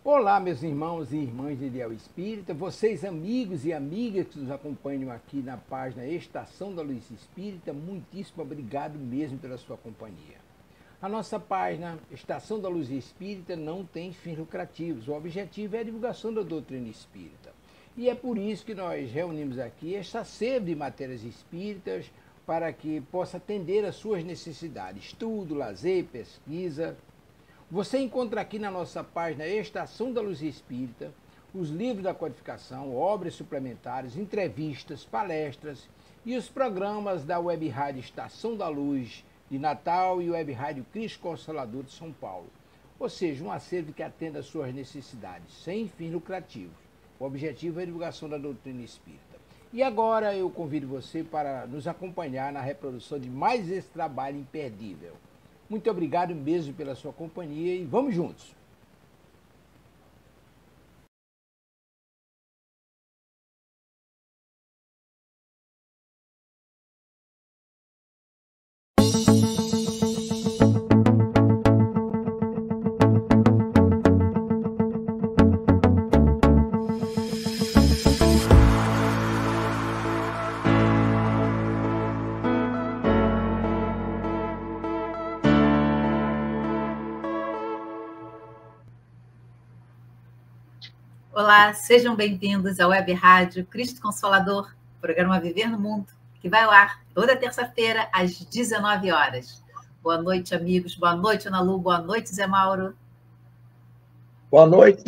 Olá, meus irmãos e irmãs de Ideal Espírita, vocês amigos e amigas que nos acompanham aqui na página Estação da Luz Espírita, muitíssimo obrigado mesmo pela sua companhia. A nossa página Estação da Luz Espírita não tem fins lucrativos, o objetivo é a divulgação da doutrina espírita. E é por isso que nós reunimos aqui esta sede de matérias espíritas para que possa atender às suas necessidades, estudo, lazer, pesquisa. Você encontra aqui na nossa página Estação da Luz Espírita os livros da codificação, obras suplementares, entrevistas, palestras e os programas da Web Rádio Estação da Luz de Natal e Web Rádio Cristo Consolador de São Paulo. Ou seja, um acervo que atenda às suas necessidades, sem fins lucrativos. O objetivo é a divulgação da doutrina espírita. E agora eu convido você para nos acompanhar na reprodução de mais esse trabalho imperdível. Muito obrigado mesmo pela sua companhia e vamos juntos! Olá, sejam bem-vindos à Web Rádio Cristo Consolador, programa Viver no Mundo, que vai ao ar toda terça-feira às 19 horas. Boa noite, amigos. Boa noite, Ana Lu. Boa noite, Zé Mauro. Boa noite,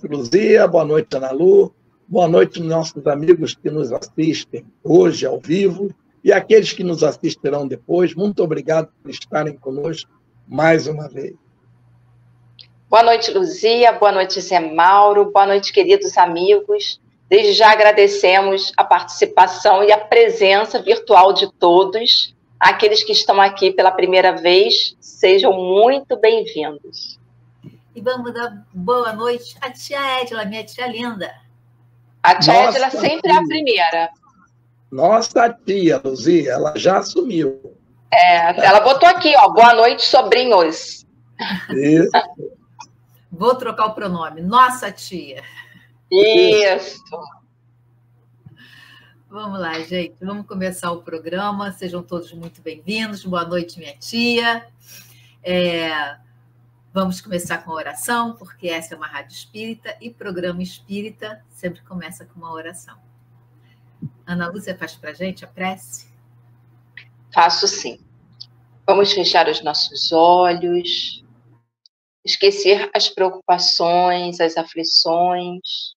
Luzia. Boa noite, Ana Lu. Boa noite, nossos amigos que nos assistem hoje ao vivo e aqueles que nos assistirão depois. Muito obrigado por estarem conosco mais uma vez. Boa noite, Luzia. Boa noite, Zé Mauro. Boa noite, queridos amigos. Desde já agradecemos a participação e a presença virtual de todos. Aqueles que estão aqui pela primeira vez, sejam muito bem-vindos. E vamos dar boa noite à tia Edila, minha tia linda. A tia Edila sempre é a primeira. Nossa tia, Luzia, ela já assumiu. Ela botou aqui, ó, boa noite, sobrinhos. Isso. Vou trocar o pronome. Nossa tia. Isso. Vamos lá, gente. Vamos começar o programa. Sejam todos muito bem-vindos. Boa noite, minha tia. Vamos começar com a oração, porque essa é uma rádio espírita e programa espírita sempre começa com uma oração. Ana Lúcia faz para a gente a prece? Faço sim. Vamos fechar os nossos olhos, esquecer as preocupações, as aflições,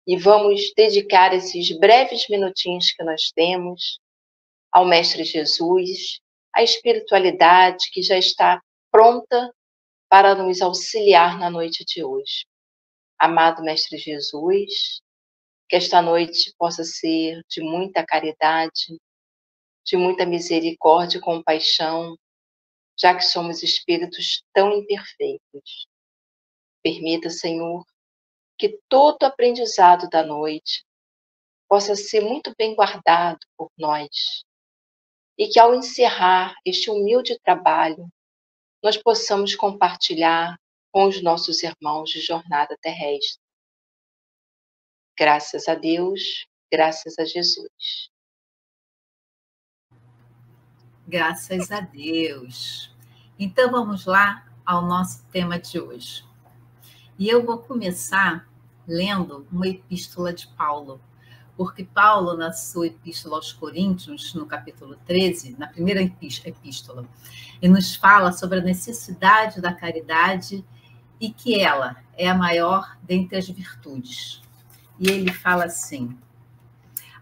e vamos dedicar esses breves minutinhos que nós temos ao Mestre Jesus, à espiritualidade que já está pronta para nos auxiliar na noite de hoje. Amado Mestre Jesus, que esta noite possa ser de muita caridade, de muita misericórdia e compaixão, já que somos espíritos tão imperfeitos. Permita, Senhor, que todo aprendizado da noite possa ser muito bem guardado por nós e que, ao encerrar este humilde trabalho, nós possamos compartilhar com os nossos irmãos de jornada terrestre. Graças a Deus, graças a Jesus. Graças a Deus. Então, vamos lá ao nosso tema de hoje. E eu vou começar lendo uma epístola de Paulo, porque Paulo, na sua epístola aos Coríntios, no capítulo 13, na primeira epístola, ele nos fala sobre a necessidade da caridade e que ela é a maior dentre as virtudes. E ele fala assim: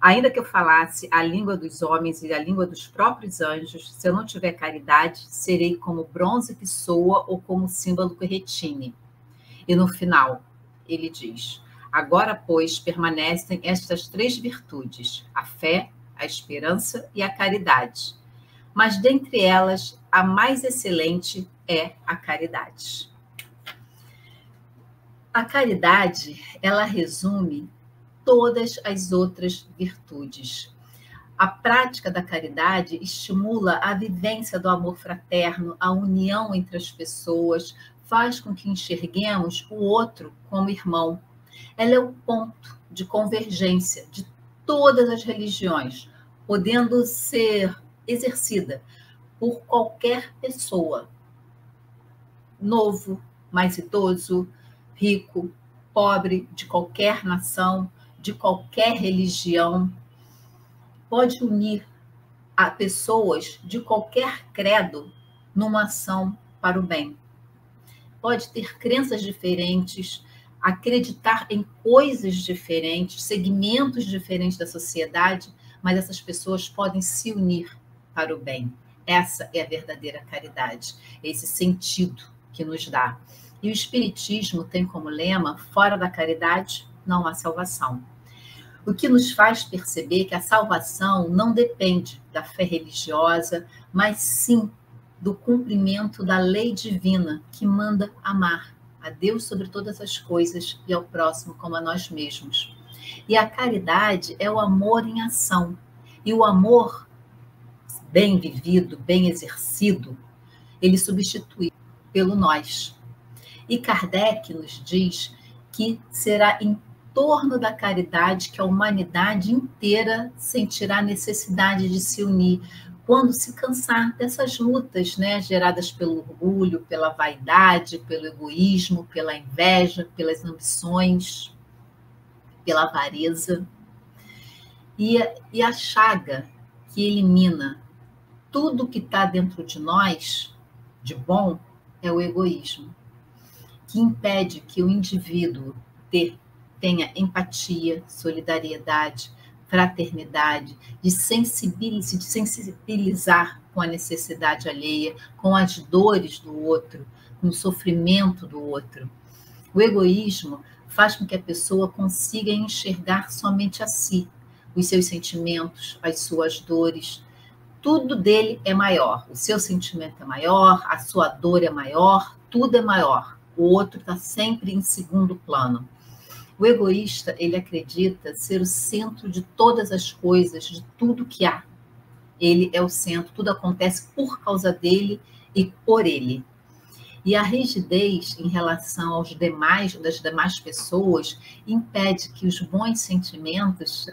ainda que eu falasse a língua dos homens e a língua dos próprios anjos, se eu não tiver caridade, serei como bronze que soa ou como símbolo que retine. E no final, ele diz: agora, pois, permanecem estas três virtudes, a fé, a esperança e a caridade. Mas dentre elas, a mais excelente é a caridade. A caridade, ela resume todas as outras virtudes. A prática da caridade estimula a vivência do amor fraterno, a união entre as pessoas, faz com que enxerguemos o outro como irmão. Ela é o ponto de convergência de todas as religiões, podendo ser exercida por qualquer pessoa, novo, mais idoso, rico, pobre, de qualquer nação, de qualquer religião. Pode unir a pessoas de qualquer credo numa ação para o bem. Pode ter crenças diferentes, acreditar em coisas diferentes, segmentos diferentes da sociedade, mas essas pessoas podem se unir para o bem. Essa é a verdadeira caridade, esse sentido que nos dá. E o Espiritismo tem como lema: fora da caridade não há salvação. O que nos faz perceber que a salvação não depende da fé religiosa, mas sim do cumprimento da lei divina que manda amar a Deus sobre todas as coisas e ao próximo como a nós mesmos. E a caridade é o amor em ação. E o amor bem vivido, bem exercido, ele substitui pelo nós. E Kardec nos diz que será em torno da caridade que a humanidade inteira sentirá a necessidade de se unir, quando se cansar dessas lutas, né, geradas pelo orgulho, pela vaidade, pelo egoísmo, pela inveja, pelas ambições, pela avareza. E a chaga que elimina tudo que está dentro de nós, de bom, é o egoísmo, que impede que o indivíduo tenha empatia, solidariedade, fraternidade, de sensibilizar com a necessidade alheia, com as dores do outro, com o sofrimento do outro. O egoísmo faz com que a pessoa consiga enxergar somente a si, os seus sentimentos, as suas dores. Tudo dele é maior. O seu sentimento é maior, a sua dor é maior, tudo é maior. O outro está sempre em segundo plano. O egoísta, ele acredita ser o centro de todas as coisas, de tudo que há. Ele é o centro, tudo acontece por causa dele e por ele. E a rigidez em relação das demais pessoas impede que os bons sentimentos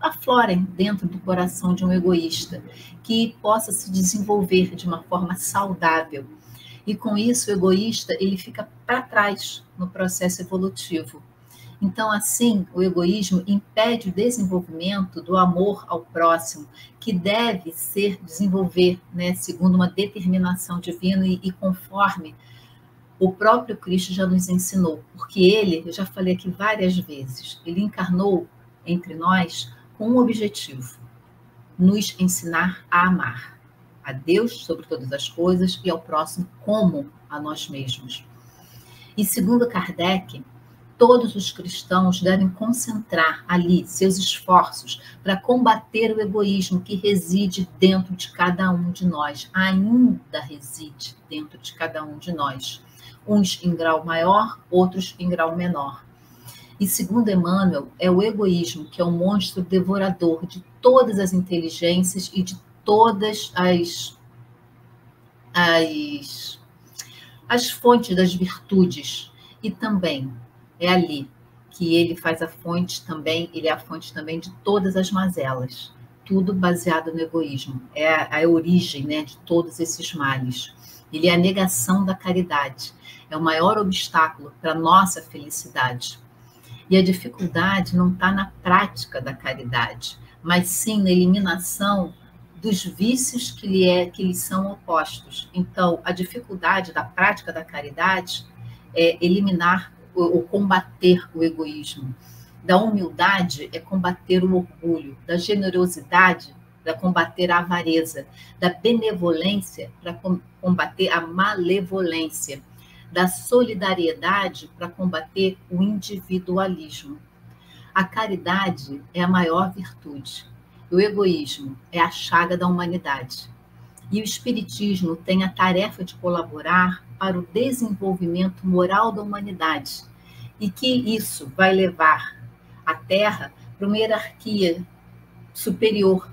aflorem dentro do coração de um egoísta, que possa se desenvolver de uma forma saudável. E com isso o egoísta ele fica para trás no processo evolutivo. Então, assim, o egoísmo impede o desenvolvimento do amor ao próximo, que deve desenvolver, né, segundo uma determinação divina e conforme o próprio Cristo já nos ensinou. Porque ele, eu já falei aqui várias vezes, ele encarnou entre nós com um objetivo: nos ensinar a amar a Deus sobre todas as coisas e ao próximo como a nós mesmos. E segundo Kardec, todos os cristãos devem concentrar ali seus esforços para combater o egoísmo que reside dentro de cada um de nós, ainda reside dentro de cada um de nós. Uns em grau maior, outros em grau menor. E segundo Emmanuel, é o egoísmo que é o monstro devorador de todas as inteligências e de todas as fontes das virtudes. E também é ali que ele faz a fonte também, ele é a fonte também de todas as mazelas. Tudo baseado no egoísmo. É a origem, né, de todos esses males. Ele é a negação da caridade. É o maior obstáculo para a nossa felicidade. E a dificuldade não está na prática da caridade, mas sim na eliminação dos vícios que lhes são opostos. Então, a dificuldade da prática da caridade é eliminar ou combater o egoísmo. Da humildade é combater o orgulho, da generosidade para combater a avareza, da benevolência para combater a malevolência, da solidariedade para combater o individualismo. A caridade é a maior virtude. O egoísmo é a chaga da humanidade. E o Espiritismo tem a tarefa de colaborar para o desenvolvimento moral da humanidade e que isso vai levar a Terra para uma hierarquia superior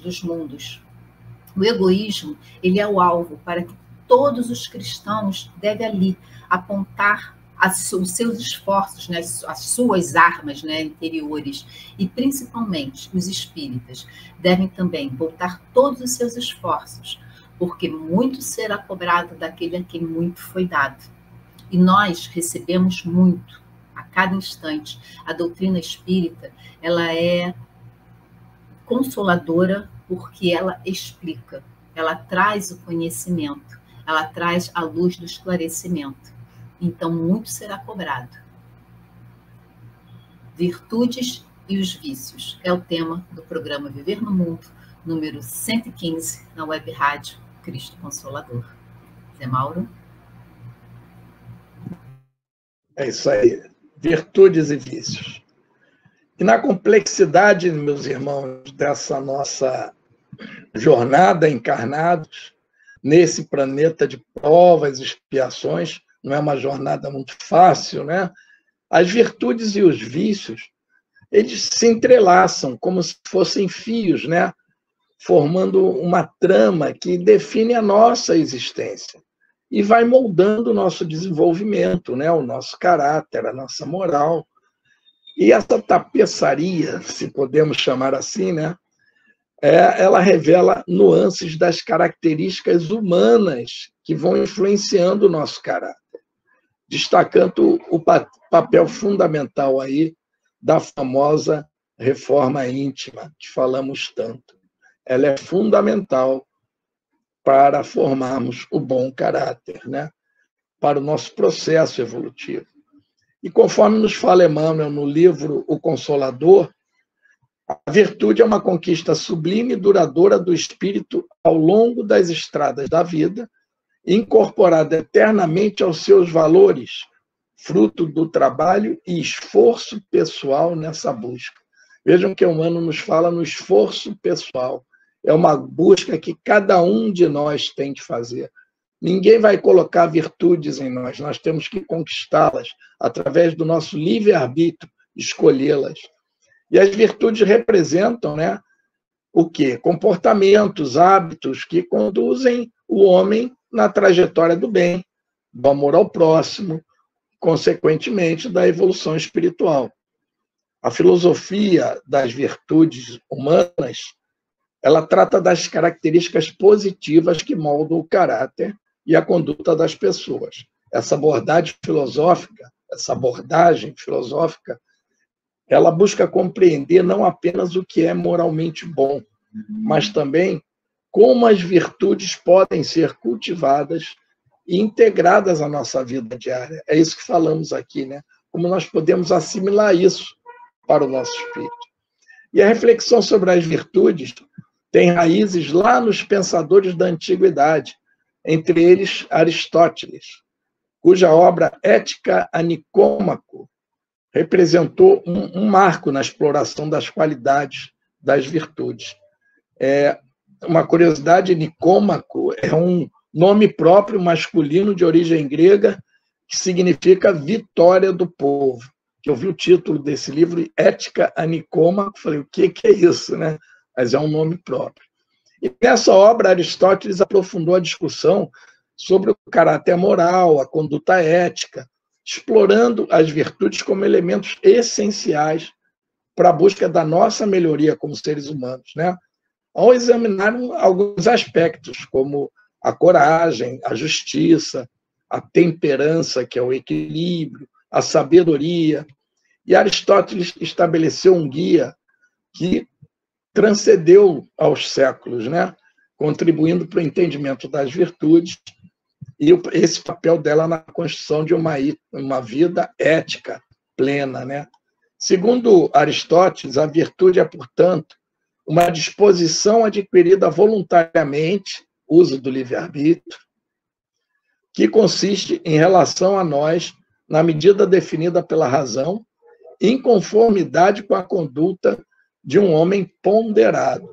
dos mundos. O egoísmo, ele é o alvo para que todos os cristãos devem ali apontar os seus esforços, né, as suas armas, né, interiores, e principalmente os espíritas devem também voltar todos os seus esforços, porque muito será cobrado daquele a quem muito foi dado. E nós recebemos muito a cada instante. A doutrina espírita, ela é consoladora porque ela explica, ela traz o conhecimento, ela traz a luz do esclarecimento. Então, muito será cobrado. Virtudes e os vícios é o tema do programa Viver no Mundo, número 115, na Web Rádio Cristo Consolador. Zé Mauro? É isso aí. Virtudes e vícios. E na complexidade, meus irmãos, dessa nossa jornada encarnados, nesse planeta de provas e expiações, não é uma jornada muito fácil, né? As virtudes e os vícios, eles se entrelaçam como se fossem fios, né? Formando uma trama que define a nossa existência e vai moldando o nosso desenvolvimento, né? O nosso caráter, a nossa moral. E essa tapeçaria, se podemos chamar assim, né? Ela revela nuances das características humanas que vão influenciando o nosso caráter, destacando o papel fundamental aí da famosa reforma íntima, que falamos tanto. Ela é fundamental para formarmos o bom caráter, né? Para o nosso processo evolutivo. E conforme nos fala Emmanuel no livro O Consolador, a virtude é uma conquista sublime e duradoura do espírito ao longo das estradas da vida, incorporada eternamente aos seus valores, fruto do trabalho e esforço pessoal nessa busca. Vejam que Emmanuel nos fala no esforço pessoal. É uma busca que cada um de nós tem que fazer. Ninguém vai colocar virtudes em nós, nós temos que conquistá-las através do nosso livre-arbítrio, escolhê-las. E as virtudes representam, né, o quê? Comportamentos, hábitos que conduzem o homem na trajetória do bem, do amor ao próximo, consequentemente, da evolução espiritual. A filosofia das virtudes humanas, ela trata das características positivas que moldam o caráter e a conduta das pessoas. Essa abordagem filosófica, ela busca compreender não apenas o que é moralmente bom, mas também como as virtudes podem ser cultivadas e integradas à nossa vida diária. É isso que falamos aqui, né? Como nós podemos assimilar isso para o nosso espírito. E a reflexão sobre as virtudes tem raízes lá nos pensadores da antiguidade, entre eles Aristóteles, cuja obra Ética a Nicômaco representou um marco na exploração das qualidades das virtudes. Uma curiosidade, Nicômaco é um nome próprio masculino de origem grega que significa vitória do povo. Eu vi o título desse livro, Ética a Nicômaco, falei, o que é isso, né? Mas é um nome próprio. E nessa obra, Aristóteles aprofundou a discussão sobre o caráter moral, a conduta ética, explorando as virtudes como elementos essenciais para a busca da nossa melhoria como seres humanos, né? Ao examinar alguns aspectos, como a coragem, a justiça, a temperança, que é o equilíbrio, a sabedoria. E Aristóteles estabeleceu um guia que transcendeu aos séculos, né? Contribuindo para o entendimento das virtudes e esse papel dela na construção de uma vida ética plena, né? Segundo Aristóteles, a virtude é, portanto, uma disposição adquirida voluntariamente, uso do livre-arbítrio, que consiste em relação a nós, na medida definida pela razão, em conformidade com a conduta de um homem ponderado.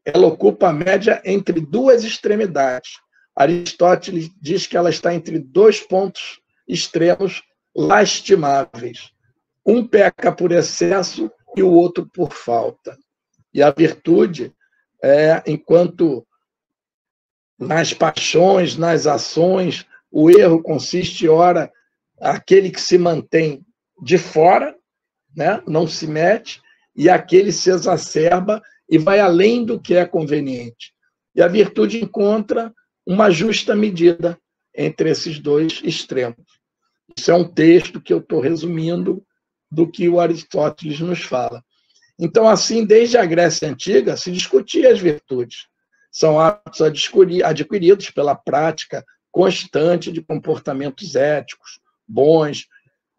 Ela ocupa a média entre duas extremidades. Aristóteles diz que ela está entre dois pontos extremos lastimáveis. Um peca por excesso e o outro por falta. E a virtude, enquanto nas paixões, nas ações. O erro consiste, ora, aquele que se mantém de fora, né? Não se mete, e aquele se exacerba e vai além do que é conveniente. E a virtude encontra uma justa medida entre esses dois extremos. Isso é um texto que eu estou resumindo do que o Aristóteles nos fala. Então, assim, desde a Grécia Antiga, se discutia as virtudes. São hábitos adquiridos pela prática constante de comportamentos éticos, bons,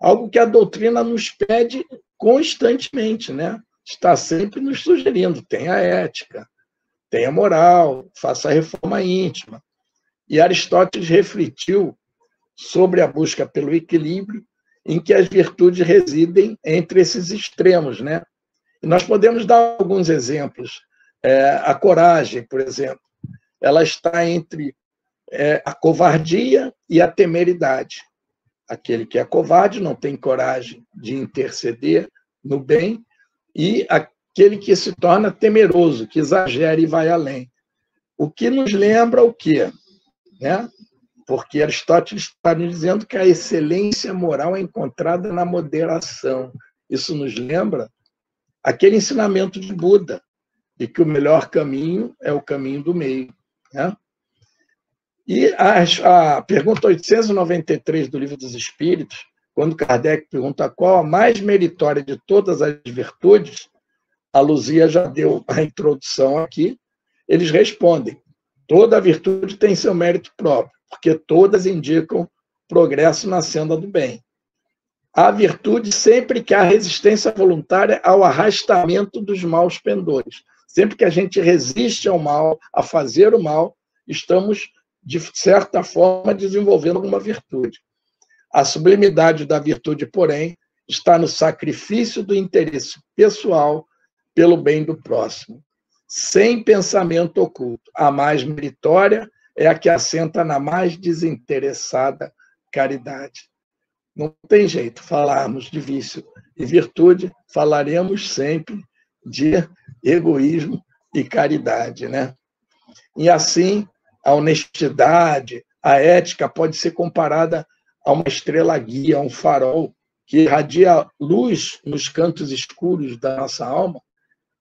algo que a doutrina nos pede constantemente, né? Está sempre nos sugerindo, tenha ética, tenha moral, faça a reforma íntima. E Aristóteles refletiu sobre a busca pelo equilíbrio, em que as virtudes residem entre esses extremos, né? E nós podemos dar alguns exemplos. A coragem, por exemplo, ela está entre a covardia e a temeridade. Aquele que é covarde não tem coragem de interceder no bem, e aquele que se torna temeroso, que exagera e vai além. O que nos lembra o quê? Né? Porque Aristóteles está nos dizendo que a excelência moral é encontrada na moderação. Isso nos lembra aquele ensinamento de Buda, de que o melhor caminho é o caminho do meio. Né? E a pergunta 893 do Livro dos Espíritos, quando Kardec pergunta qual a mais meritória de todas as virtudes, a Luzia já deu a introdução aqui, eles respondem: toda virtude tem seu mérito próprio, porque todas indicam progresso na senda do bem. A virtude sempre que há resistência voluntária ao arrastamento dos maus pendores. Sempre que a gente resiste ao mal, a fazer o mal, estamos, de certa forma, desenvolvendo alguma virtude. A sublimidade da virtude, porém, está no sacrifício do interesse pessoal pelo bem do próximo, sem pensamento oculto. A mais meritória é a que assenta na mais desinteressada caridade. Não tem jeito, falarmos de vício e virtude, falaremos sempre de egoísmo e caridade, né? E assim, a honestidade, a ética pode ser comparada a uma estrela guia, a um farol que irradia luz nos cantos escuros da nossa alma,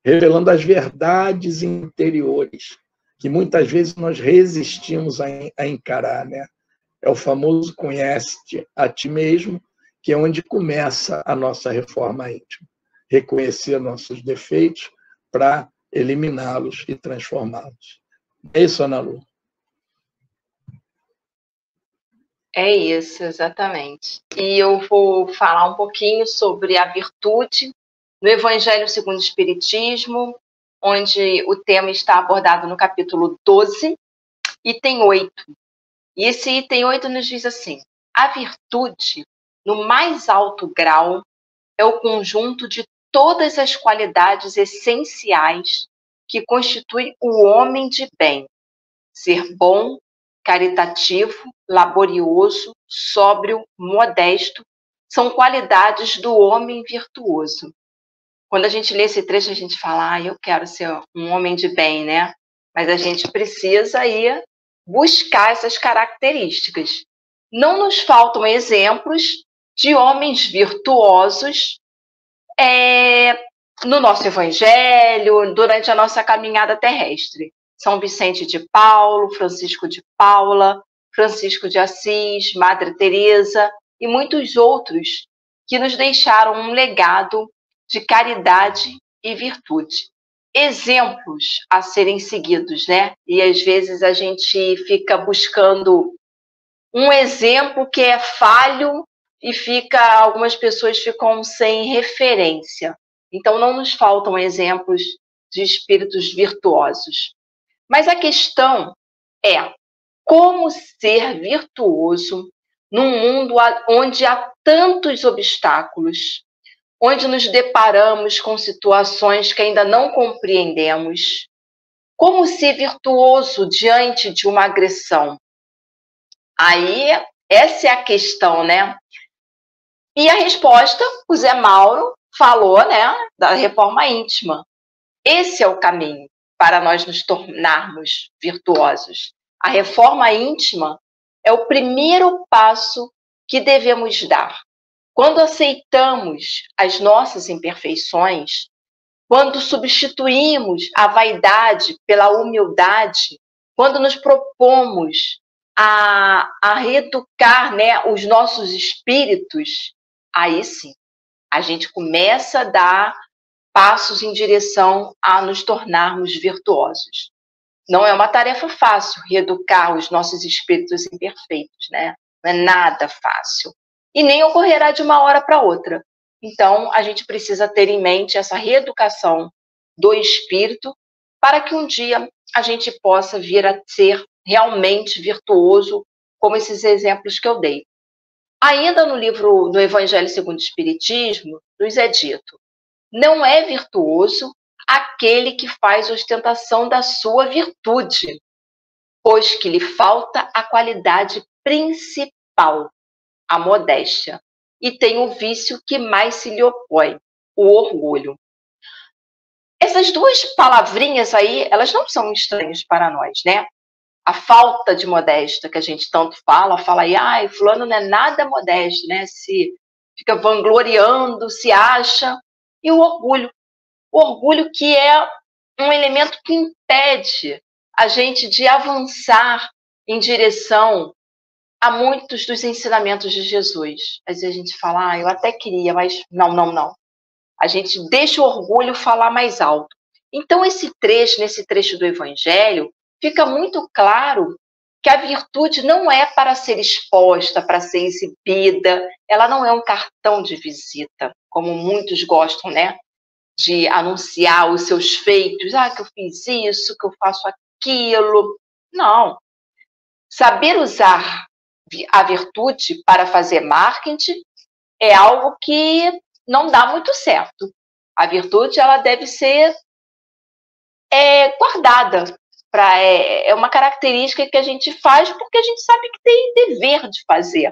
revelando as verdades interiores que muitas vezes nós resistimos a encarar, né? É o famoso conhece-te a ti mesmo, que é onde começa a nossa reforma íntima. Reconhecer nossos defeitos para eliminá-los e transformá-los. É isso, Ana Lu? É isso, exatamente. E eu vou falar um pouquinho sobre a virtude no Evangelho segundo o Espiritismo, onde o tema está abordado no capítulo 12, item 8. E esse item 8 nos diz assim: a virtude, no mais alto grau, é o conjunto de todas as qualidades essenciais que constituem o homem de bem. Ser bom, caritativo, laborioso, sóbrio, modesto, são qualidades do homem virtuoso. Quando a gente lê esse trecho, a gente fala: eu quero ser um homem de bem, né? Mas a gente precisa ir buscar essas características. Não nos faltam exemplos de homens virtuosos no nosso evangelho, durante a nossa caminhada terrestre. São Vicente de Paulo, Francisco de Paula, Francisco de Assis, Madre Teresa e muitos outros que nos deixaram um legado de caridade e virtude. Exemplos a serem seguidos, né? E às vezes a gente fica buscando um exemplo que é falho e algumas pessoas ficam sem referência. Então não nos faltam exemplos de espíritos virtuosos. Mas a questão é como ser virtuoso num mundo onde há tantos obstáculos, onde nos deparamos com situações que ainda não compreendemos. Como ser virtuoso diante de uma agressão? Aí, essa é a questão, né? E a resposta, o Zé Mauro falou, né, da reforma íntima. Esse é o caminho para nós nos tornarmos virtuosos. A reforma íntima é o primeiro passo que devemos dar. Quando aceitamos as nossas imperfeições, quando substituímos a vaidade pela humildade, quando nos propomos a reeducar, né, os nossos espíritos, aí sim, a gente começa a dar passos em direção a nos tornarmos virtuosos. Não é uma tarefa fácil reeducar os nossos espíritos imperfeitos, né? Não é nada fácil. E nem ocorrerá de uma hora para outra. Então, a gente precisa ter em mente essa reeducação do espírito para que um dia a gente possa vir a ser realmente virtuoso, como esses exemplos que eu dei. Ainda no livro do Evangelho segundo o Espiritismo, nos é dito: não é virtuoso aquele que faz ostentação da sua virtude, pois que lhe falta a qualidade principal, a modéstia, e tem o vício que mais se lhe opõe, o orgulho. Essas duas palavrinhas aí, elas não são estranhas para nós, né? A falta de modéstia que a gente tanto fala aí, ai, fulano não é nada modesto, né? Se fica vangloriando, se acha. E o orgulho que é um elemento que impede a gente de avançar em direção a muitos dos ensinamentos de Jesus. Às vezes a gente fala, ah, eu até queria, mas não. A gente deixa o orgulho falar mais alto. Então, nesse trecho do Evangelho, fica muito claro que a virtude não é para ser exposta, para ser exibida, ela não é um cartão de visita, como muitos gostam, né? De anunciar os seus feitos, que eu fiz isso, que eu faço aquilo. Não. Saber usar a virtude para fazer marketing é algo que não dá muito certo. A virtude, ela deve ser guardada. É uma característica que a gente faz porque a gente sabe que tem dever de fazer.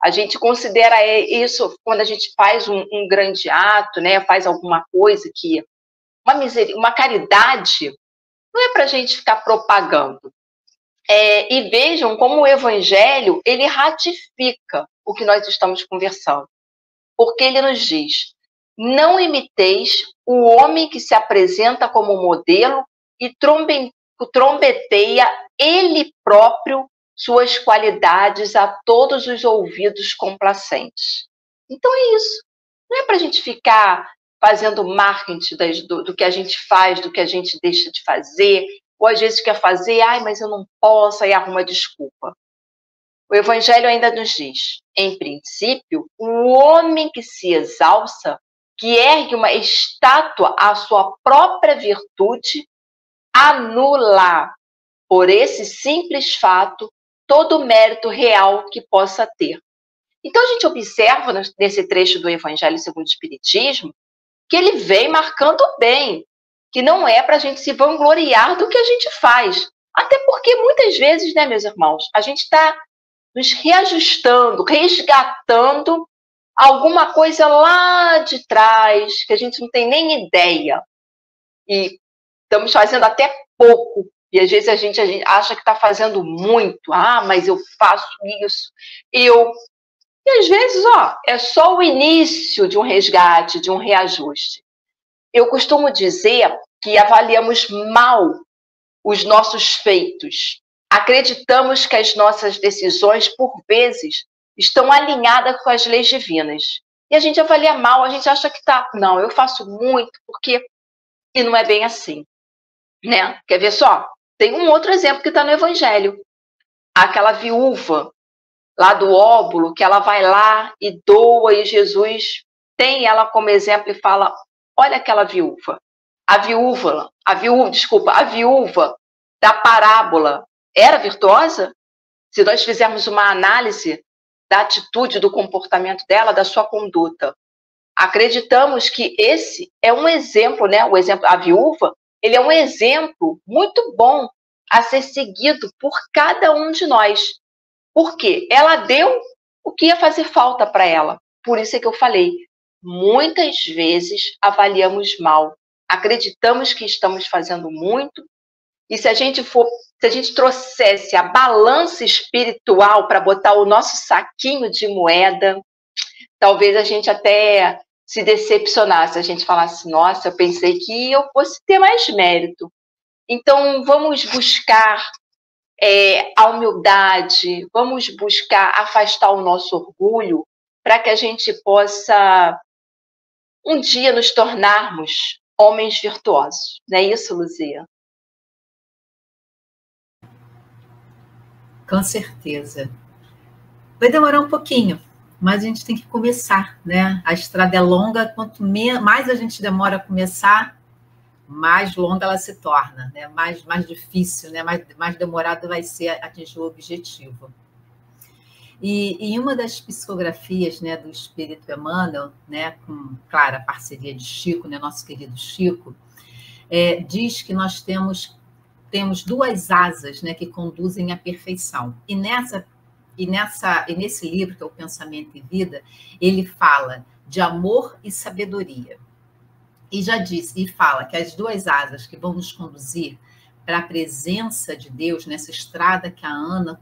A gente considera isso quando a gente faz um grande ato, né? Faz alguma coisa que... Uma caridade não é para a gente ficar propagando. E vejam como o Evangelho, ele ratifica o que nós estamos conversando. Porque ele nos diz: não imiteis o homem que se apresenta como modelo e trombeteia ele próprio suas qualidades a todos os ouvidos complacentes. Então é isso. Não é para a gente ficar fazendo marketing do que a gente faz, do que a gente deixa de fazer, ou às vezes quer fazer, mas eu não posso, aí arruma desculpa. O Evangelho ainda nos diz: em princípio, o homem que se exalça, que ergue uma estátua à sua própria virtude, anula, por esse simples fato, todo o mérito real que possa ter. Então, a gente observa nesse trecho do Evangelho segundo o Espiritismo que ele vem marcando bem, que não é para a gente se vangloriar do que a gente faz. Até porque, muitas vezes, né, meus irmãos, a gente está nos reajustando, resgatando alguma coisa lá de trás, que a gente não tem nem ideia. E estamos fazendo até pouco. E às vezes a gente acha que está fazendo muito. Mas eu faço isso. E às vezes, é só o início de um resgate, de um reajuste. Eu costumo dizer que avaliamos mal os nossos feitos. Acreditamos que as nossas decisões, por vezes, estão alinhadas com as leis divinas. E a gente avalia mal, a gente acha que tá, não, eu faço muito, porque... E não é bem assim, né? Quer ver só? Tem um outro exemplo que está no Evangelho. Aquela viúva lá do óbolo, que ela vai lá e doa, e Jesus tem ela como exemplo e fala: olha aquela viúva. A viúva da parábola era virtuosa? Se nós fizermos uma análise da atitude, do comportamento dela, da sua conduta, acreditamos que esse é um exemplo, né? O exemplo, a viúva, ele é um exemplo muito bom a ser seguido por cada um de nós. Porque ela deu o que ia fazer falta para ela. Por isso é que eu falei, muitas vezes avaliamos mal. Acreditamos que estamos fazendo muito E se a gente trouxesse a balança espiritual para botar o nosso saquinho de moeda, talvez a gente até se decepcionasse, a gente falasse, nossa, eu pensei que eu fosse ter mais mérito. Então, vamos buscar a humildade, vamos buscar afastar o nosso orgulho para que a gente possa um dia nos tornarmos homens virtuosos. Não é isso, Luzia? Com certeza. Vai demorar um pouquinho, mas a gente tem que começar, né? A estrada é longa, quanto mais a gente demora a começar, mais longa ela se torna, né? Mais difícil, né? Mais demorado vai ser atingir o objetivo. E em uma das psicografias, né, do Espírito Emmanuel, né, com, claro, a parceria de Chico, né, nosso querido Chico, diz que nós temos duas asas, né, que conduzem à perfeição. E nesse livro, que é o Pensamento e Vida, ele fala de amor e sabedoria. E já disse, e fala que as duas asas que vão nos conduzir para a presença de Deus, nessa estrada que a Ana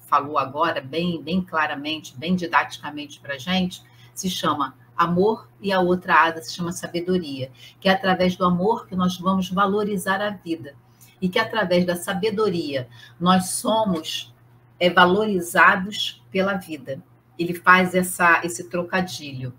falou agora, bem claramente, bem didaticamente para a gente, se chama amor, e a outra asa se chama sabedoria, que é através do amor que nós vamos valorizar a vida, e que através da sabedoria nós somos valorizados pela vida. Ele faz esse trocadilho.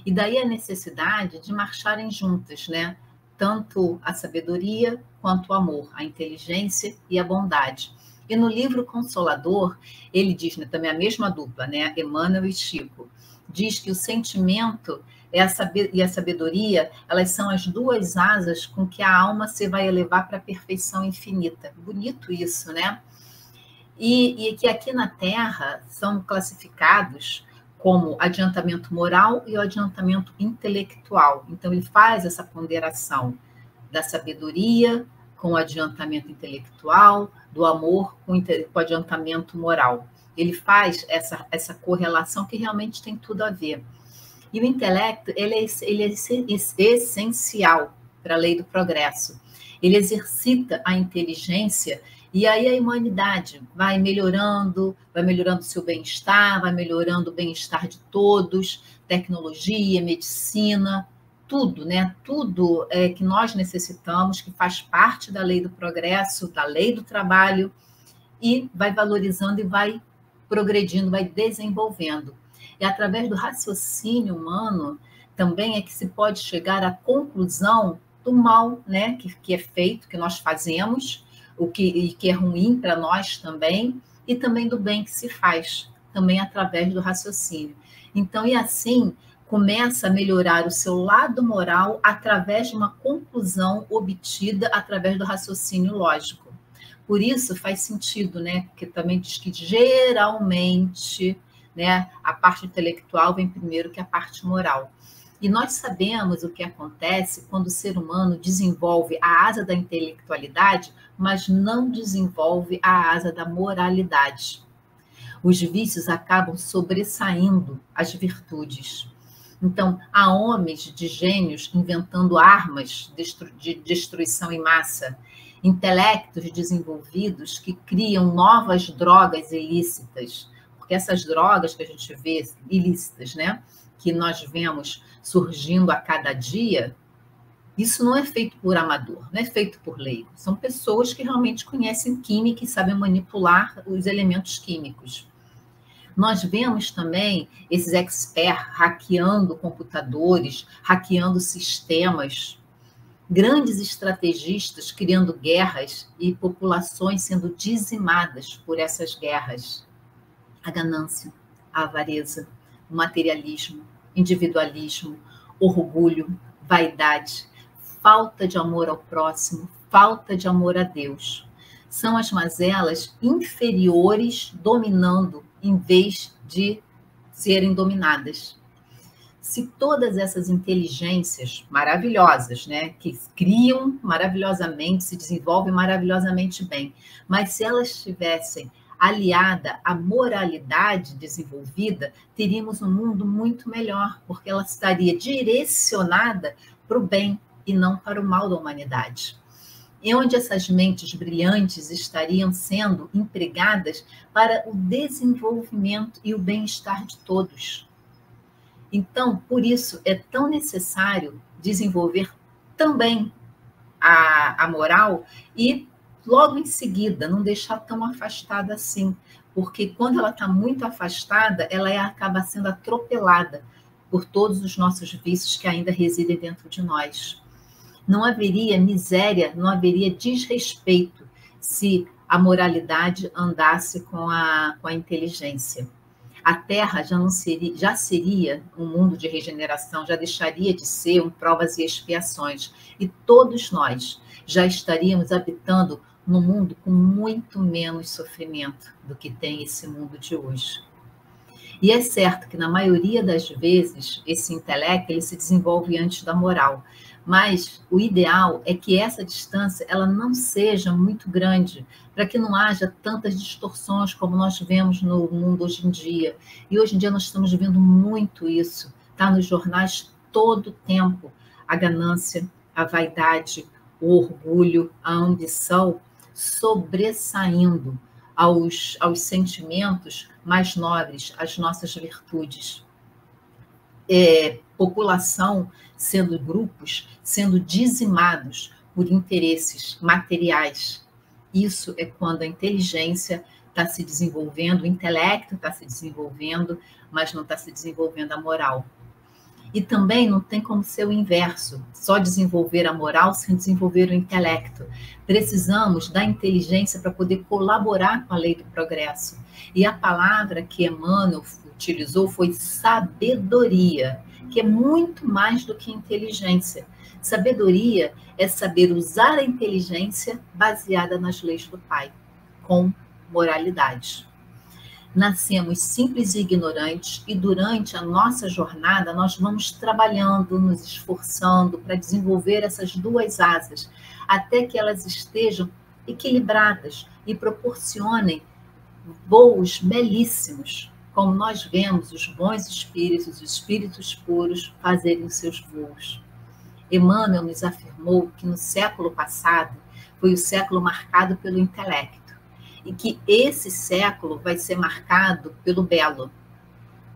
E daí a necessidade de marcharem juntas, né? Tanto a sabedoria quanto o amor, a inteligência e a bondade. E no livro Consolador, ele diz, né, também a mesma dupla, né, Emmanuel e Chico, diz que o sentimento e a sabedoria, elas são as duas asas com que a alma se vai elevar para a perfeição infinita. Bonito isso, né? E que aqui na Terra são classificados como adiantamento moral e o adiantamento intelectual. Então, ele faz essa ponderação da sabedoria com o adiantamento intelectual, do amor com o adiantamento moral. Ele faz essa correlação que realmente tem tudo a ver. E o intelecto, ele é essencial para a lei do progresso. Ele exercita a inteligência e aí a humanidade vai melhorando o seu bem-estar, vai melhorando o bem-estar de todos, tecnologia, medicina, tudo, né? Tudo que nós necessitamos, que faz parte da lei do progresso, da lei do trabalho, e vai valorizando e vai progredindo, vai desenvolvendo. E através do raciocínio humano também é que se pode chegar à conclusão do mal, né, que é feito, que nós fazemos, que é ruim para nós também, e também do bem que se faz, também através do raciocínio. Então, e assim, começa a melhorar o seu lado moral através de uma conclusão obtida através do raciocínio lógico. Por isso faz sentido, né? Porque também diz que geralmente, né, a parte intelectual vem primeiro que a parte moral. E nós sabemos o que acontece quando o ser humano desenvolve a asa da intelectualidade, mas não desenvolve a asa da moralidade. Os vícios acabam sobressaindo as virtudes. Então, há homens de gênios inventando armas de destruição em massa, intelectos desenvolvidos que criam novas drogas ilícitas, porque essas drogas que a gente vê ilícitas, né, que nós vemos surgindo a cada dia, isso não é feito por amador, não é feito por leigo. São pessoas que realmente conhecem química e sabem manipular os elementos químicos. Nós vemos também esses experts hackeando computadores, hackeando sistemas, grandes estrategistas criando guerras e populações sendo dizimadas por essas guerras. A ganância, a avareza, o materialismo, individualismo, orgulho, vaidade, falta de amor ao próximo, falta de amor a Deus. São as mazelas inferiores dominando em vez de serem dominadas. Se todas essas inteligências maravilhosas, né, que criam maravilhosamente, se desenvolvem maravilhosamente bem, mas se elas estivessem aliada à moralidade desenvolvida, teríamos um mundo muito melhor, porque ela estaria direcionada para o bem e não para o mal da humanidade. e onde essas mentes brilhantes estariam sendo empregadas para o desenvolvimento e o bem-estar de todos. Então, por isso, é tão necessário desenvolver também a moral e, logo em seguida, não deixar tão afastada assim, porque quando ela está muito afastada, ela acaba sendo atropelada por todos os nossos vícios que ainda residem dentro de nós. Não haveria miséria, não haveria desrespeito se a moralidade andasse com a inteligência. A Terra já seria um mundo de regeneração, já deixaria de ser um provas e expiações. E todos nós já estaríamos habitando num mundo com muito menos sofrimento do que tem esse mundo de hoje. E é certo que, na maioria das vezes, esse intelecto ele se desenvolve antes da moral. Mas o ideal é que essa distância ela não seja muito grande, para que não haja tantas distorções como nós vemos no mundo hoje em dia. E hoje em dia nós estamos vendo muito isso. Está nos jornais todo o tempo. A ganância, a vaidade, o orgulho, a ambição sobressaindo aos sentimentos mais nobres, às nossas virtudes. População sendo grupos, sendo dizimados por interesses materiais. Isso é quando a inteligência está se desenvolvendo, o intelecto está se desenvolvendo, mas não está se desenvolvendo a moral. E também não tem como ser o inverso, só desenvolver a moral sem desenvolver o intelecto. Precisamos da inteligência para poder colaborar com a lei do progresso. E a palavra que Emmanuel utilizou foi sabedoria, que é muito mais do que inteligência. Sabedoria é saber usar a inteligência baseada nas leis do Pai, com moralidade. Nascemos simples e ignorantes e durante a nossa jornada nós vamos trabalhando, nos esforçando para desenvolver essas duas asas, até que elas estejam equilibradas e proporcionem voos belíssimos, como nós vemos os bons espíritos, os espíritos puros fazerem os seus voos. Emmanuel nos afirmou que no século passado foi o século marcado pelo intelecto, e que esse século vai ser marcado pelo belo,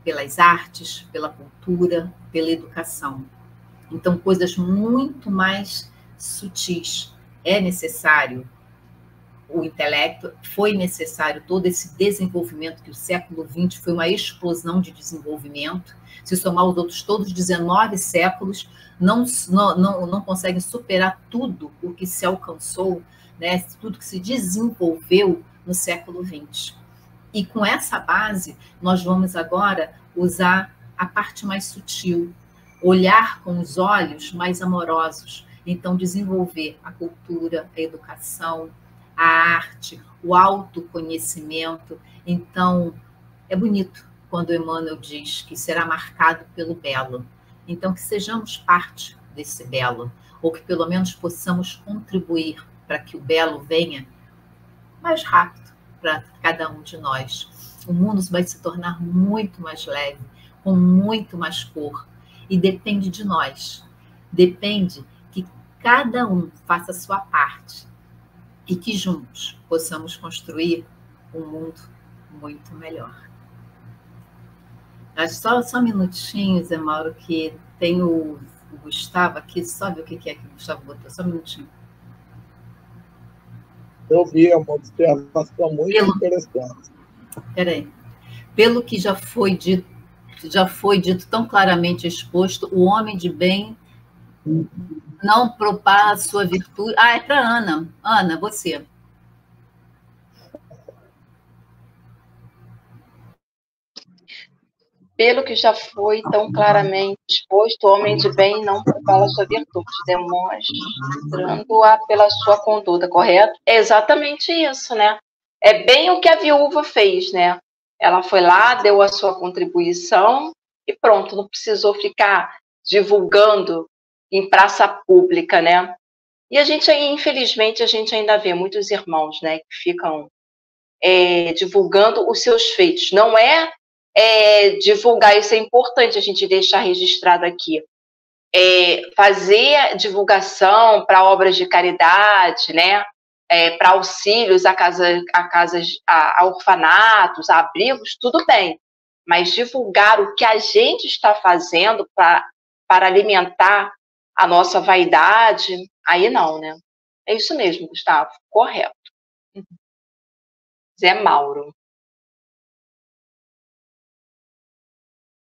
pelas artes, pela cultura, pela educação. Então, coisas muito mais sutis. É necessário o intelecto, foi necessário todo esse desenvolvimento, que o século XX foi uma explosão de desenvolvimento. Se somar os outros todos 19 séculos, não conseguem superar tudo o que se alcançou, né? Tudo que se desenvolveu no século XX. E com essa base, nós vamos agora usar a parte mais sutil, olhar com os olhos mais amorosos. Então, desenvolver a cultura, a educação, a arte, o autoconhecimento. Então, é bonito quando Emmanuel diz que será marcado pelo belo. Então, que sejamos parte desse belo, ou que pelo menos possamos contribuir para que o belo venha mais rápido para cada um de nós. O mundo vai se tornar muito mais leve, com muito mais cor, e depende de nós. Depende que cada um faça a sua parte e que juntos possamos construir um mundo muito melhor. Só um minutinho, Zé Mauro, que tem o Gustavo aqui. Só ver o que é que o Gustavo botou. Só um minutinho. Eu vi, é uma observação muito interessante. Peraí. Pelo que já foi dito tão claramente exposto, o homem de bem não propaga a sua virtude. É para Ana. Ana, você. Pelo que já foi tão claramente exposto, o homem de bem não propaga a sua virtude, demonstrando-a pela sua conduta, correto? É exatamente isso, né? É bem o que a viúva fez, né? Ela foi lá, deu a sua contribuição e pronto, não precisou ficar divulgando em praça pública, né? E a gente aí, infelizmente, a gente ainda vê muitos irmãos, né, que ficam divulgando os seus feitos. Não é divulgar, isso é importante a gente deixar registrado aqui. fazer divulgação para obras de caridade, né? Para auxílios a orfanatos, a abrigos, tudo bem. Mas divulgar o que a gente está fazendo para alimentar a nossa vaidade, aí não, né? É isso mesmo, Gustavo, correto. Zé Mauro.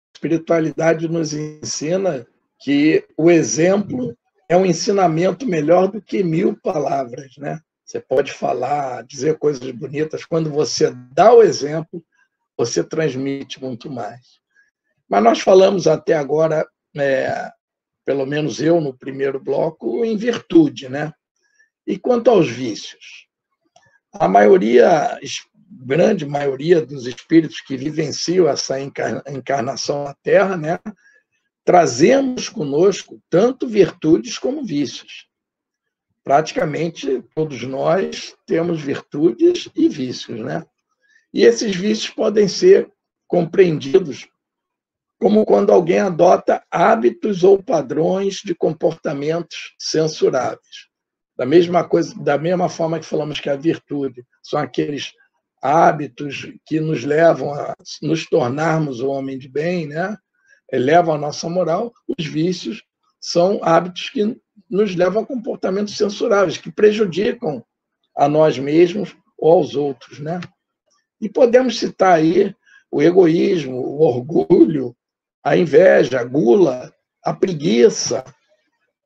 A espiritualidade nos ensina que o exemplo é um ensinamento melhor do que 1000 palavras, né? Você pode falar, dizer coisas bonitas, quando você dá o exemplo, você transmite muito mais. Mas nós falamos até agora, pelo menos eu no primeiro bloco, em virtude, né? E quanto aos vícios? A grande maioria dos espíritos que vivenciam essa encarnação na Terra, né? Trazemos conosco tanto virtudes como vícios. Praticamente todos nós temos virtudes e vícios, né? E esses vícios podem ser compreendidos como quando alguém adota hábitos ou padrões de comportamentos censuráveis. Da mesma forma que falamos que a virtude são aqueles hábitos que nos levam a nos tornarmos um homem de bem, né? Elevam a nossa moral. Os vícios são hábitos que nos levam a comportamentos censuráveis, que prejudicam a nós mesmos ou aos outros, né? E podemos citar aí o egoísmo, o orgulho, a inveja, a gula, a preguiça.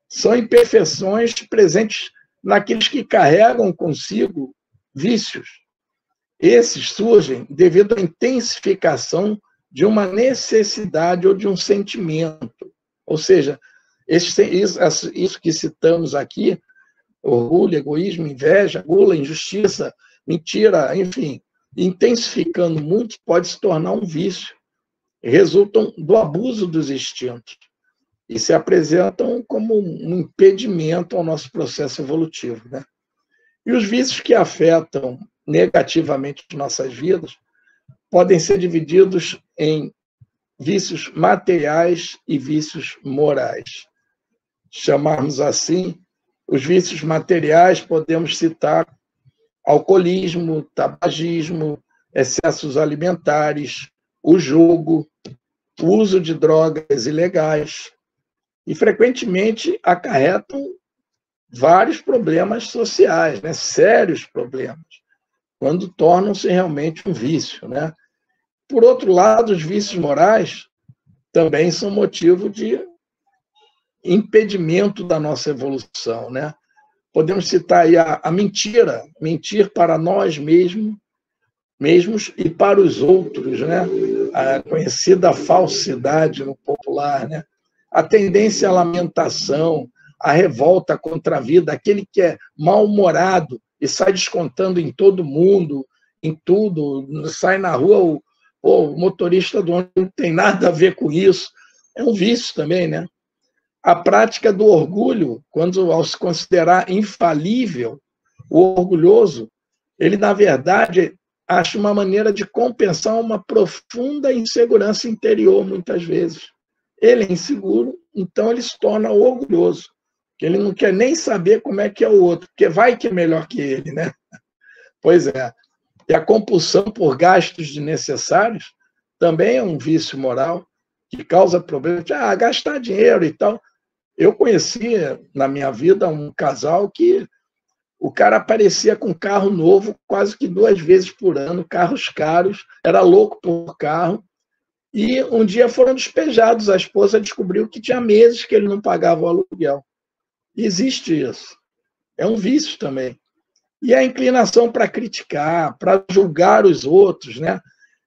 São imperfeições presentes naqueles que carregam consigo vícios. Esses surgem devido à intensificação de uma necessidade ou de um sentimento. Ou seja, isso que citamos aqui, orgulho, egoísmo, inveja, gula, injustiça, mentira, enfim, intensificando muito, pode se tornar um vício. Resultam do abuso dos instintos e se apresentam como um impedimento ao nosso processo evolutivo, né? E os vícios que afetam negativamente nossas vidas podem ser divididos em vícios materiais e vícios morais. Chamarmos assim, os vícios materiais podemos citar alcoolismo, tabagismo, excessos alimentares, o jogo, o uso de drogas ilegais, e frequentemente acarretam vários problemas sociais, né? Sérios problemas, quando tornam-se realmente um vício, né? Por outro lado, os vícios morais também são motivo de impedimento da nossa evolução, né? Podemos citar aí a mentira, mentir para nós mesmos e para os outros, né? A conhecida falsidade no popular, né? A tendência à lamentação, a revolta contra a vida, aquele que é mal-humorado e sai descontando em todo mundo, em tudo, sai na rua, o motorista do ônibus não tem nada a ver com isso. É um vício também, né? A prática do orgulho, quando ao se considerar infalível, o orgulhoso, ele, na verdade, acha uma maneira de compensar uma profunda insegurança interior, muitas vezes. Ele é inseguro, então ele se torna orgulhoso. Ele não quer nem saber como é que é o outro, porque vai que é melhor que ele, né? Pois é. E a compulsão por gastos desnecessários também é um vício moral que causa problemas de gastar dinheiro e tal. Eu conheci na minha vida um casal que o cara aparecia com carro novo quase que 2 vezes por ano, carros caros, era louco por carro. E um dia foram despejados. A esposa descobriu que tinha meses que ele não pagava o aluguel. Existe isso. É um vício também. E a inclinação para criticar, para julgar os outros, né?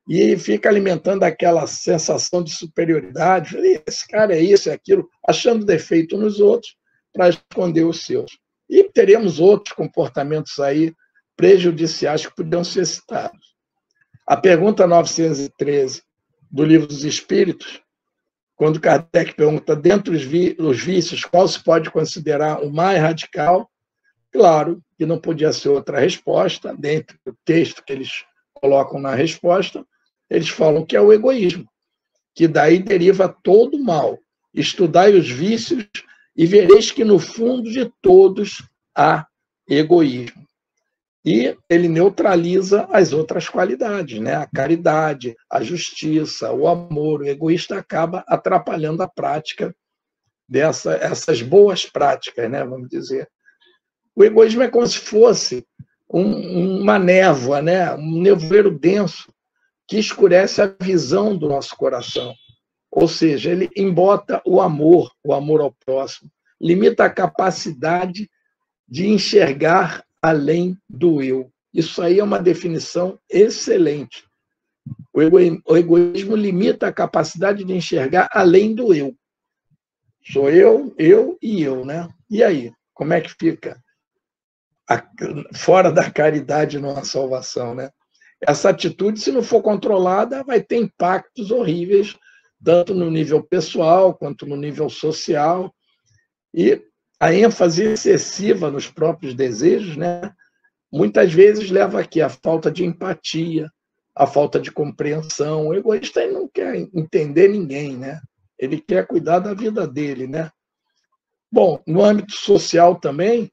E fica alimentando aquela sensação de superioridade. Esse cara é isso, é aquilo, achando defeito nos outros para esconder os seus. E teremos outros comportamentos aí prejudiciais que podiam ser citados. A pergunta 913 do Livro dos Espíritos, quando Kardec pergunta, dentre os vícios, qual se pode considerar o mais radical? Claro que não podia ser outra resposta, dentro do texto que eles colocam na resposta, eles falam que é o egoísmo, que daí deriva todo o mal. Estudai os vícios e vereis que no fundo de todos há egoísmo. E ele neutraliza as outras qualidades, né? A caridade, a justiça, o amor. O egoísta acaba atrapalhando a prática essas boas práticas, né? Vamos dizer. O egoísmo é como se fosse uma névoa, né? Um nevoeiro denso que escurece a visão do nosso coração. Ou seja, ele embota o amor ao próximo, limita a capacidade de enxergar além do eu. Isso aí é uma definição excelente. O egoísmo limita a capacidade de enxergar além do eu. Sou eu e eu, né? E aí, como é que fica? Fora da caridade não há salvação, né? Essa atitude, se não for controlada, vai ter impactos horríveis, tanto no nível pessoal quanto no nível social. E a ênfase excessiva nos próprios desejos, né, muitas vezes leva aqui a falta de empatia, a falta de compreensão. O egoísta não quer entender ninguém, né? Ele quer cuidar da vida dele, né? Bom, no âmbito social também,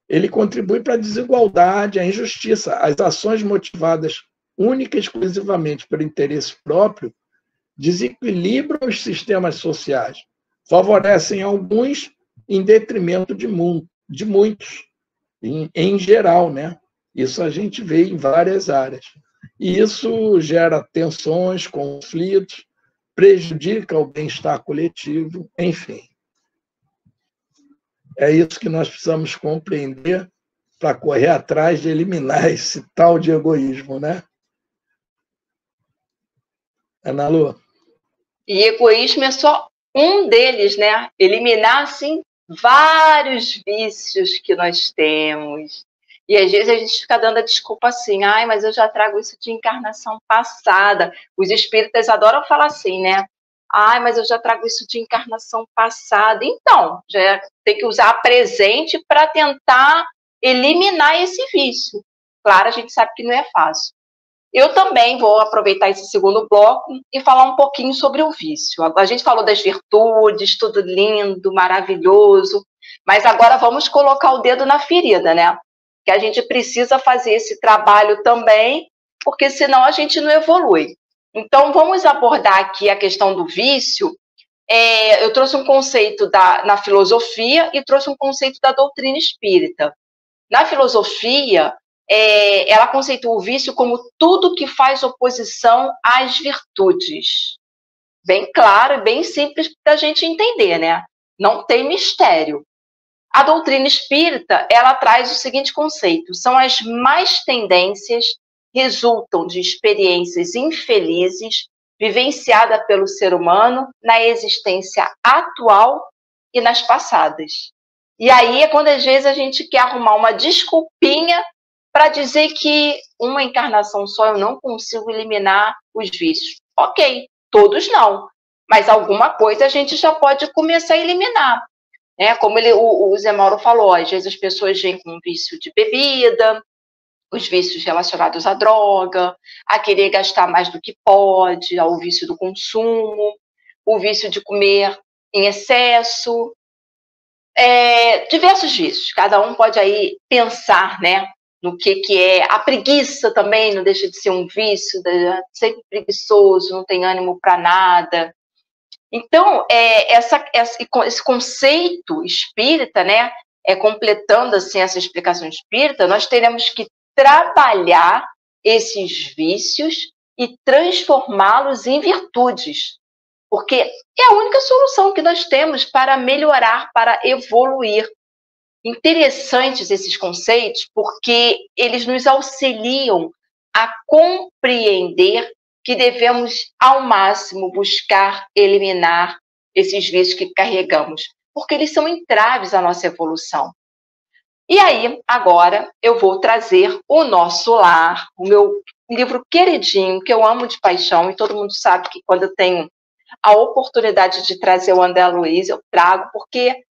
ele contribui para a desigualdade, a injustiça. As ações motivadas única e exclusivamente pelo interesse próprio desequilibram os sistemas sociais, favorecem alguns em detrimento de muitos, em geral, né? Isso a gente vê em várias áreas. E isso gera tensões, conflitos, prejudica o bem-estar coletivo, enfim. É isso que nós precisamos compreender para correr atrás de eliminar esse tal de egoísmo, né? Ana Lu? E egoísmo é só um deles, né? Eliminar, assim, vários vícios que nós temos. E às vezes a gente fica dando a desculpa assim, ai, mas eu já trago isso de encarnação passada. Os espíritas adoram falar assim, né? Ai, mas eu já trago isso de encarnação passada. Então, já tem que usar a presente para tentar eliminar esse vício. Claro, a gente sabe que não é fácil. Eu também vou aproveitar esse segundo bloco e falar um pouquinho sobre o vício. A gente falou das virtudes, tudo lindo, maravilhoso, mas agora vamos colocar o dedo na ferida, né? Que a gente precisa fazer esse trabalho também, porque senão a gente não evolui. Então, vamos abordar aqui a questão do vício. Eu trouxe um conceito na filosofia e trouxe um conceito da doutrina espírita. Na filosofia, ela conceitua o vício como tudo que faz oposição às virtudes. Bem claro e bem simples para a gente entender, né? Não tem mistério. A doutrina espírita, ela traz o seguinte conceito: são as más tendências resultam de experiências infelizes vivenciadas pelo ser humano na existência atual e nas passadas. E aí é quando às vezes a gente quer arrumar uma desculpinha para dizer que uma encarnação só eu não consigo eliminar os vícios. Ok, todos não, mas alguma coisa a gente já pode começar a eliminar. Como o Zé Mauro falou, às vezes as pessoas vêm com vício de bebida, os vícios relacionados à droga, a querer gastar mais do que pode, ao vício do consumo, o vício de comer em excesso, diversos vícios. Cada um pode aí pensar, né, no que é. A preguiça também não deixa de ser um vício, sempre preguiçoso, não tem ânimo para nada. Então, esse conceito espírita, né, completando assim essa explicação espírita, nós teremos que trabalhar esses vícios e transformá-los em virtudes, porque é a única solução que nós temos para melhorar, para evoluir. Interessantes esses conceitos, porque eles nos auxiliam a compreender que devemos, ao máximo, buscar eliminar esses vícios que carregamos, porque eles são entraves à nossa evolução. E aí, agora, eu vou trazer o Nosso Lar, o meu livro queridinho, que eu amo de paixão, e todo mundo sabe que quando eu tenho a oportunidade de trazer o André Luiz, eu trago, porque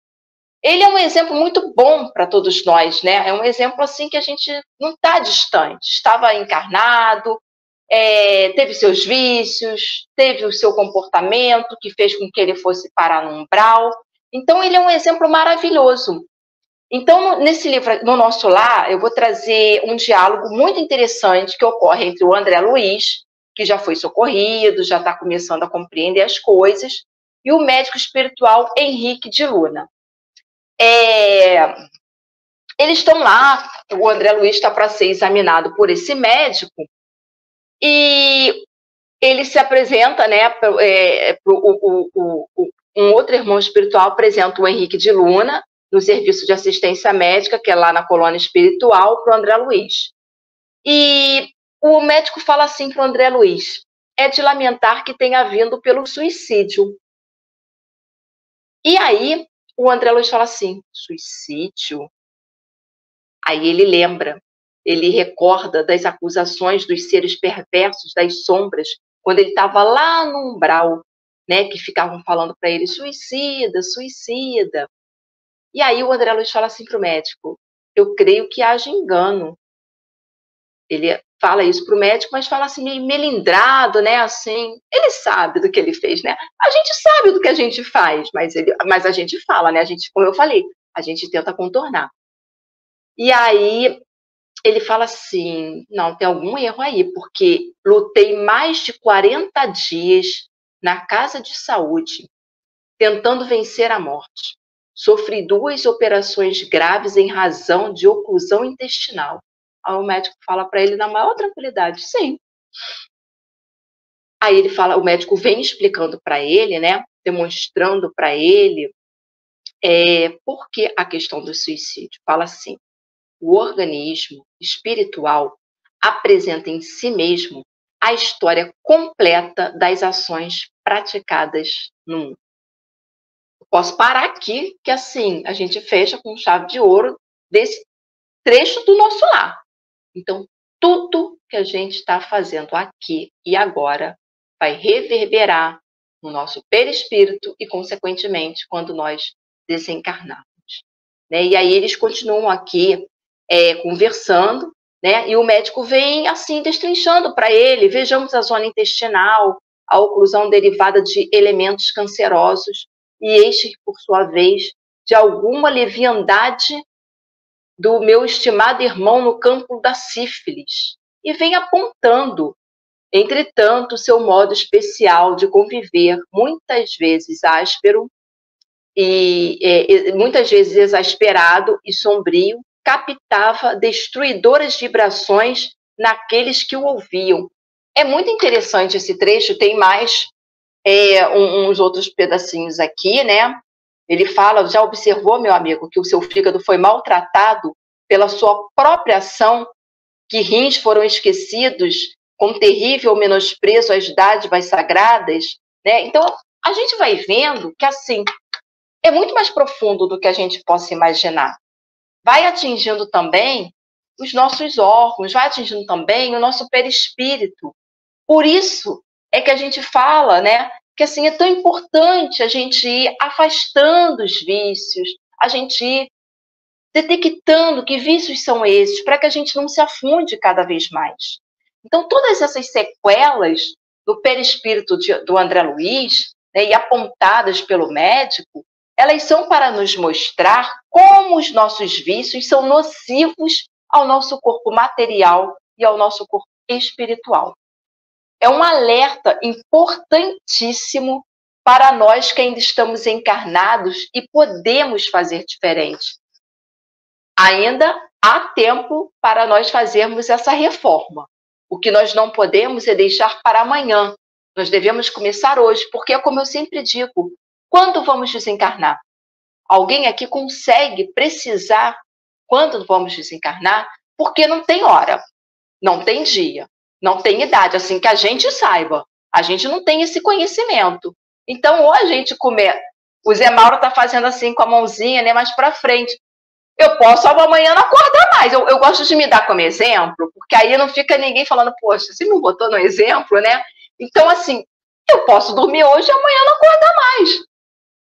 ele é um exemplo muito bom para todos nós, né? É um exemplo assim que a gente não está distante, estava encarnado, teve seus vícios, teve o seu comportamento que fez com que ele fosse parar no umbral. Então, ele é um exemplo maravilhoso. Então, nesse livro, No Nosso Lar, eu vou trazer um diálogo muito interessante que ocorre entre o André Luiz, que já foi socorrido, já está começando a compreender as coisas, e o médico espiritual Henrique de Luna. Eles estão lá, o André Luiz está para ser examinado por esse médico, e ele se apresenta, né, um outro irmão espiritual apresenta o Henrique de Luna, no serviço de assistência médica, que é lá na colônia espiritual, para o André Luiz. E o médico fala assim para o André Luiz: é de lamentar que tenha vindo pelo suicídio. E aí o André Luiz fala assim: suicídio? Aí ele lembra, ele recorda das acusações dos seres perversos, das sombras, quando ele estava lá no umbral, né, que ficavam falando para ele: suicida, suicida. E aí o André Luiz fala assim para o médico: eu creio que haja engano. Ele fala isso para o médico, mas fala assim, meio melindrado, né? Assim, ele sabe do que ele fez, né? A gente sabe do que a gente faz, mas a gente fala, né? A gente, como eu falei, a gente tenta contornar. E aí ele fala assim: não, tem algum erro aí, porque lutei mais de 40 dias na casa de saúde, tentando vencer a morte. Sofri 2 operações graves em razão de oclusão intestinal. Aí o médico fala para ele na maior tranquilidade: sim. Aí ele fala, o médico vem explicando para ele, né, demonstrando para ele por que a questão do suicídio. Fala assim: o organismo espiritual apresenta em si mesmo a história completa das ações praticadas no mundo. Posso parar aqui, que assim, a gente fecha com chave de ouro desse trecho do nosso lar. Então, tudo que a gente está fazendo aqui e agora vai reverberar no nosso perispírito e, consequentemente, quando nós desencarnarmos. Né? E aí eles continuam aqui conversando, né? E o médico vem assim, destrinchando para ele: vejamos a zona intestinal, a oclusão derivada de elementos cancerosos, e este, por sua vez, de alguma leviandade do meu estimado irmão no campo da sífilis. E vem apontando, entretanto, seu modo especial de conviver, muitas vezes áspero, e muitas vezes exasperado e sombrio, captava destruidoras vibrações naqueles que o ouviam. É muito interessante esse trecho, tem mais uns outros pedacinhos aqui, né? Ele fala: já observou, meu amigo, que o seu fígado foi maltratado pela sua própria ação, que rins foram esquecidos com terrível menosprezo às dádivas sagradas, né? Então, a gente vai vendo que, assim, é muito mais profundo do que a gente possa imaginar. Vai atingindo também os nossos órgãos, vai atingindo também o nosso perispírito. Por isso é que a gente fala, né, que assim, é tão importante a gente ir afastando os vícios, a gente ir detectando que vícios são esses, para que a gente não se afunde cada vez mais. Então, todas essas sequelas do perispírito do André Luiz, né, e apontadas pelo médico, elas são para nos mostrar como os nossos vícios são nocivos ao nosso corpo material e ao nosso corpo espiritual. É um alerta importantíssimo para nós que ainda estamos encarnados e podemos fazer diferente. Ainda há tempo para nós fazermos essa reforma. O que nós não podemos é deixar para amanhã. Nós devemos começar hoje, porque, como eu sempre digo, quando vamos desencarnar? Alguém aqui consegue precisar quando vamos desencarnar? Porque não tem hora, não tem dia, não tem idade, assim que a gente saiba. A gente não tem esse conhecimento. Então, ou a gente comer... O Zé Mauro está fazendo assim com a mãozinha, né, mais para frente. Eu posso amanhã não acordar mais. Eu gosto de me dar como exemplo, porque aí não fica ninguém falando: poxa, você me botou no exemplo, né? Então, assim, eu posso dormir hoje e amanhã não acordar mais.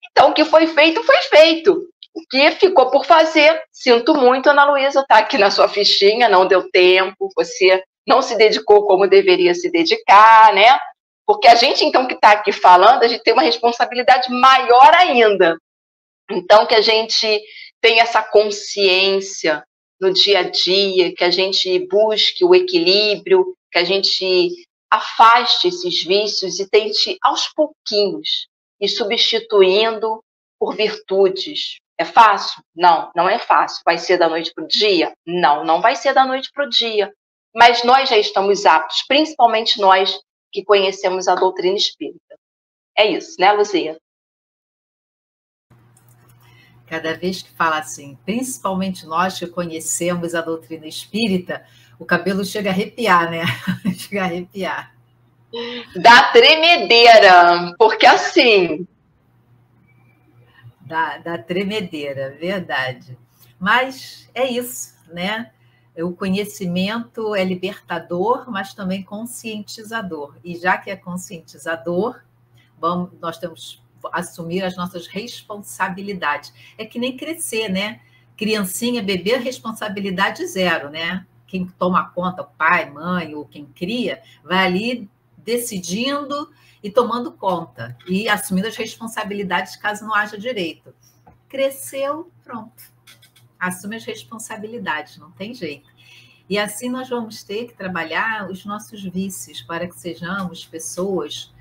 Então, o que foi feito, foi feito. O que ficou por fazer, sinto muito, Ana Luísa, tá aqui na sua fichinha, não deu tempo, você não se dedicou como deveria se dedicar, né? Porque a gente, então, que está aqui falando, a gente tem uma responsabilidade maior ainda. Então, que a gente tenha essa consciência no dia a dia, que a gente busque o equilíbrio, que a gente afaste esses vícios e tente, aos pouquinhos, ir substituindo por virtudes. É fácil? Não, não é fácil. Vai ser da noite para o dia? Não, não vai ser da noite para o dia. Mas nós já estamos aptos, principalmente nós que conhecemos a doutrina espírita. É isso, né, Luzia? Cada vez que fala assim, principalmente nós que conhecemos a doutrina espírita, o cabelo chega a arrepiar, né? Chega a arrepiar. Dá tremedeira, porque assim... Dá tremedeira, verdade. Mas é isso, né? O conhecimento é libertador, mas também conscientizador. E já que é conscientizador, nós temos que assumir as nossas responsabilidades. É que nem crescer, né? Criancinha, bebê, responsabilidade zero, né? Quem toma conta, pai, mãe ou quem cria, vai ali decidindo e tomando conta e assumindo as responsabilidades caso não haja direito. Cresceu, pronto. Assume as responsabilidades, não tem jeito. E assim nós vamos ter que trabalhar os nossos vícios para que sejamos pessoas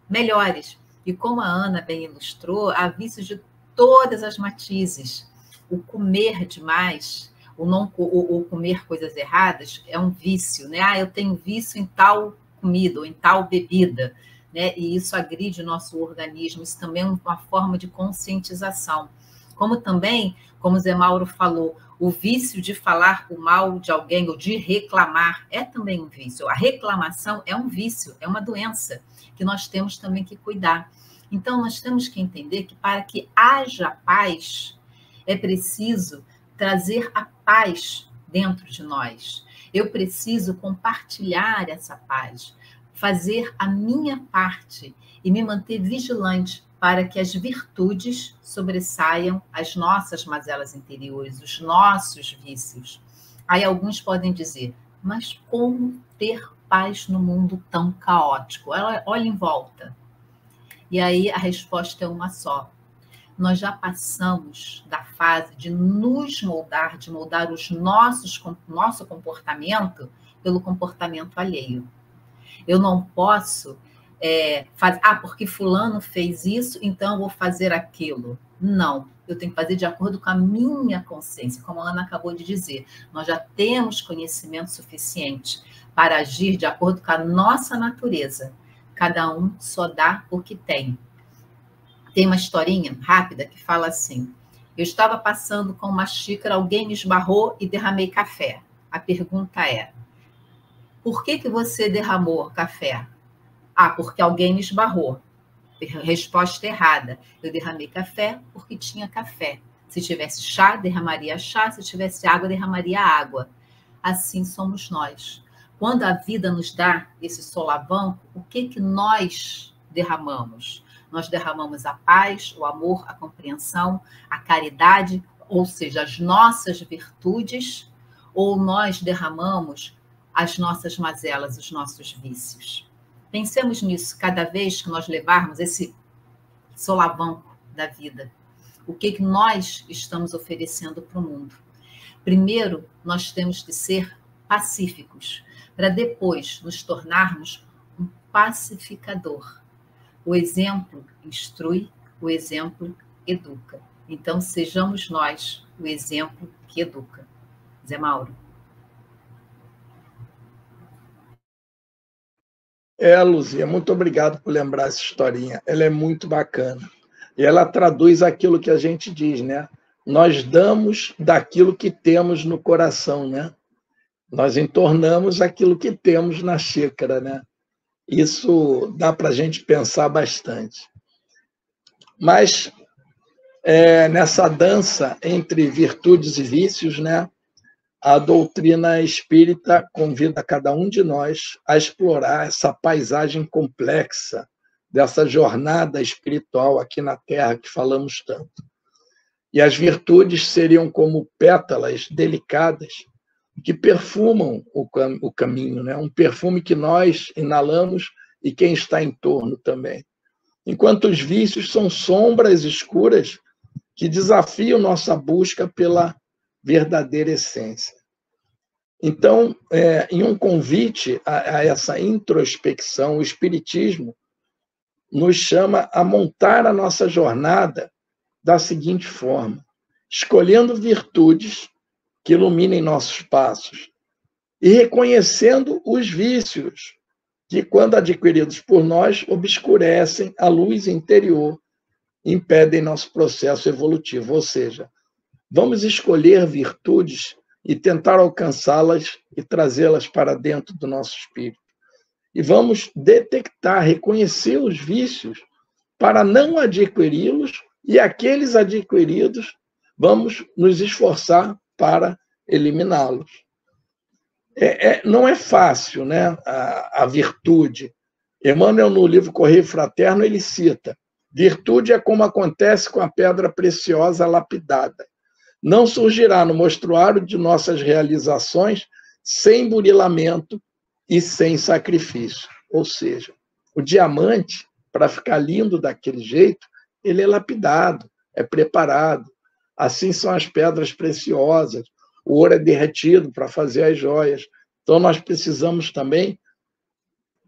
melhores. E como a Ana bem ilustrou, há vícios de todas as matizes. O comer demais, o comer coisas erradas é um vício, né? Eu tenho vício em tal comida ou em tal bebida, né? E isso agride o nosso organismo. Isso também é uma forma de conscientização. Como também, como o Zé Mauro falou, o vício de falar o mal de alguém ou de reclamar é também um vício. A reclamação é um vício, é uma doença que nós temos também que cuidar. Então, nós temos que entender que para que haja paz, é preciso trazer a paz dentro de nós. Eu preciso compartilhar essa paz, fazer a minha parte e me manter vigilante para que as virtudes sobressaiam as nossas mazelas interiores, os nossos vícios. Aí alguns podem dizer, mas como ter paz no mundo tão caótico? Olha em volta. E aí a resposta é uma só. Nós já passamos da fase de nos moldar, de moldar nosso comportamento pelo comportamento alheio. Eu não posso fazer, porque fulano fez isso, então eu vou fazer aquilo. Não, eu tenho que fazer de acordo com a minha consciência, como a Ana acabou de dizer. Nós já temos conhecimento suficiente para agir de acordo com a nossa natureza. Cada um só dá o que tem. Tem uma historinha rápida que fala assim: eu estava passando com uma xícara, alguém me esbarrou e derramei café. A pergunta é: por que você derramou café? Porque alguém me esbarrou. Resposta errada. Eu derramei café porque tinha café. Se tivesse chá, derramaria chá. Se tivesse água, derramaria água. Assim somos nós. Quando a vida nos dá esse solavanco, o que nós derramamos? Nós derramamos a paz, o amor, a compreensão, a caridade, ou seja, as nossas virtudes, ou nós derramamos as nossas mazelas, os nossos vícios. Pensemos nisso cada vez que nós levarmos esse solavanco da vida. O que nós estamos oferecendo para o mundo? Primeiro, nós temos que ser pacíficos, para depois nos tornarmos um pacificador. O exemplo instrui, o exemplo educa. Então, sejamos nós o exemplo que educa. Zé Mauro. Luzia, muito obrigado por lembrar essa historinha. Ela é muito bacana. E ela traduz aquilo que a gente diz, né? Nós damos daquilo que temos no coração, né? Nós entornamos aquilo que temos na xícara, né? Isso dá para a gente pensar bastante. Mas, nessa dança entre virtudes e vícios, né? A doutrina espírita convida cada um de nós a explorar essa paisagem complexa dessa jornada espiritual aqui na Terra que falamos tanto. E as virtudes seriam como pétalas delicadas que perfumam o caminho, né? Um perfume que nós inalamos e quem está em torno também. Enquanto os vícios são sombras escuras que desafiam nossa busca pela verdadeira essência. Então, em um convite a essa introspecção, o Espiritismo nos chama a montar a nossa jornada da seguinte forma: escolhendo virtudes que iluminem nossos passos e reconhecendo os vícios que, quando adquiridos por nós, obscurecem a luz interior e impedem nosso processo evolutivo. Ou seja, vamos escolher virtudes e tentar alcançá-las e trazê-las para dentro do nosso espírito. E vamos detectar, reconhecer os vícios para não adquiri-los, e aqueles adquiridos, vamos nos esforçar para eliminá-los. Não é fácil, né? A virtude. Emmanuel, no livro Correio Fraterno, ele cita: virtude é como acontece com a pedra preciosa lapidada. Não surgirá no mostruário de nossas realizações sem burilamento e sem sacrifício. Ou seja, o diamante, para ficar lindo daquele jeito, ele é lapidado, é preparado. Assim são as pedras preciosas. O ouro é derretido para fazer as joias. Então, nós precisamos também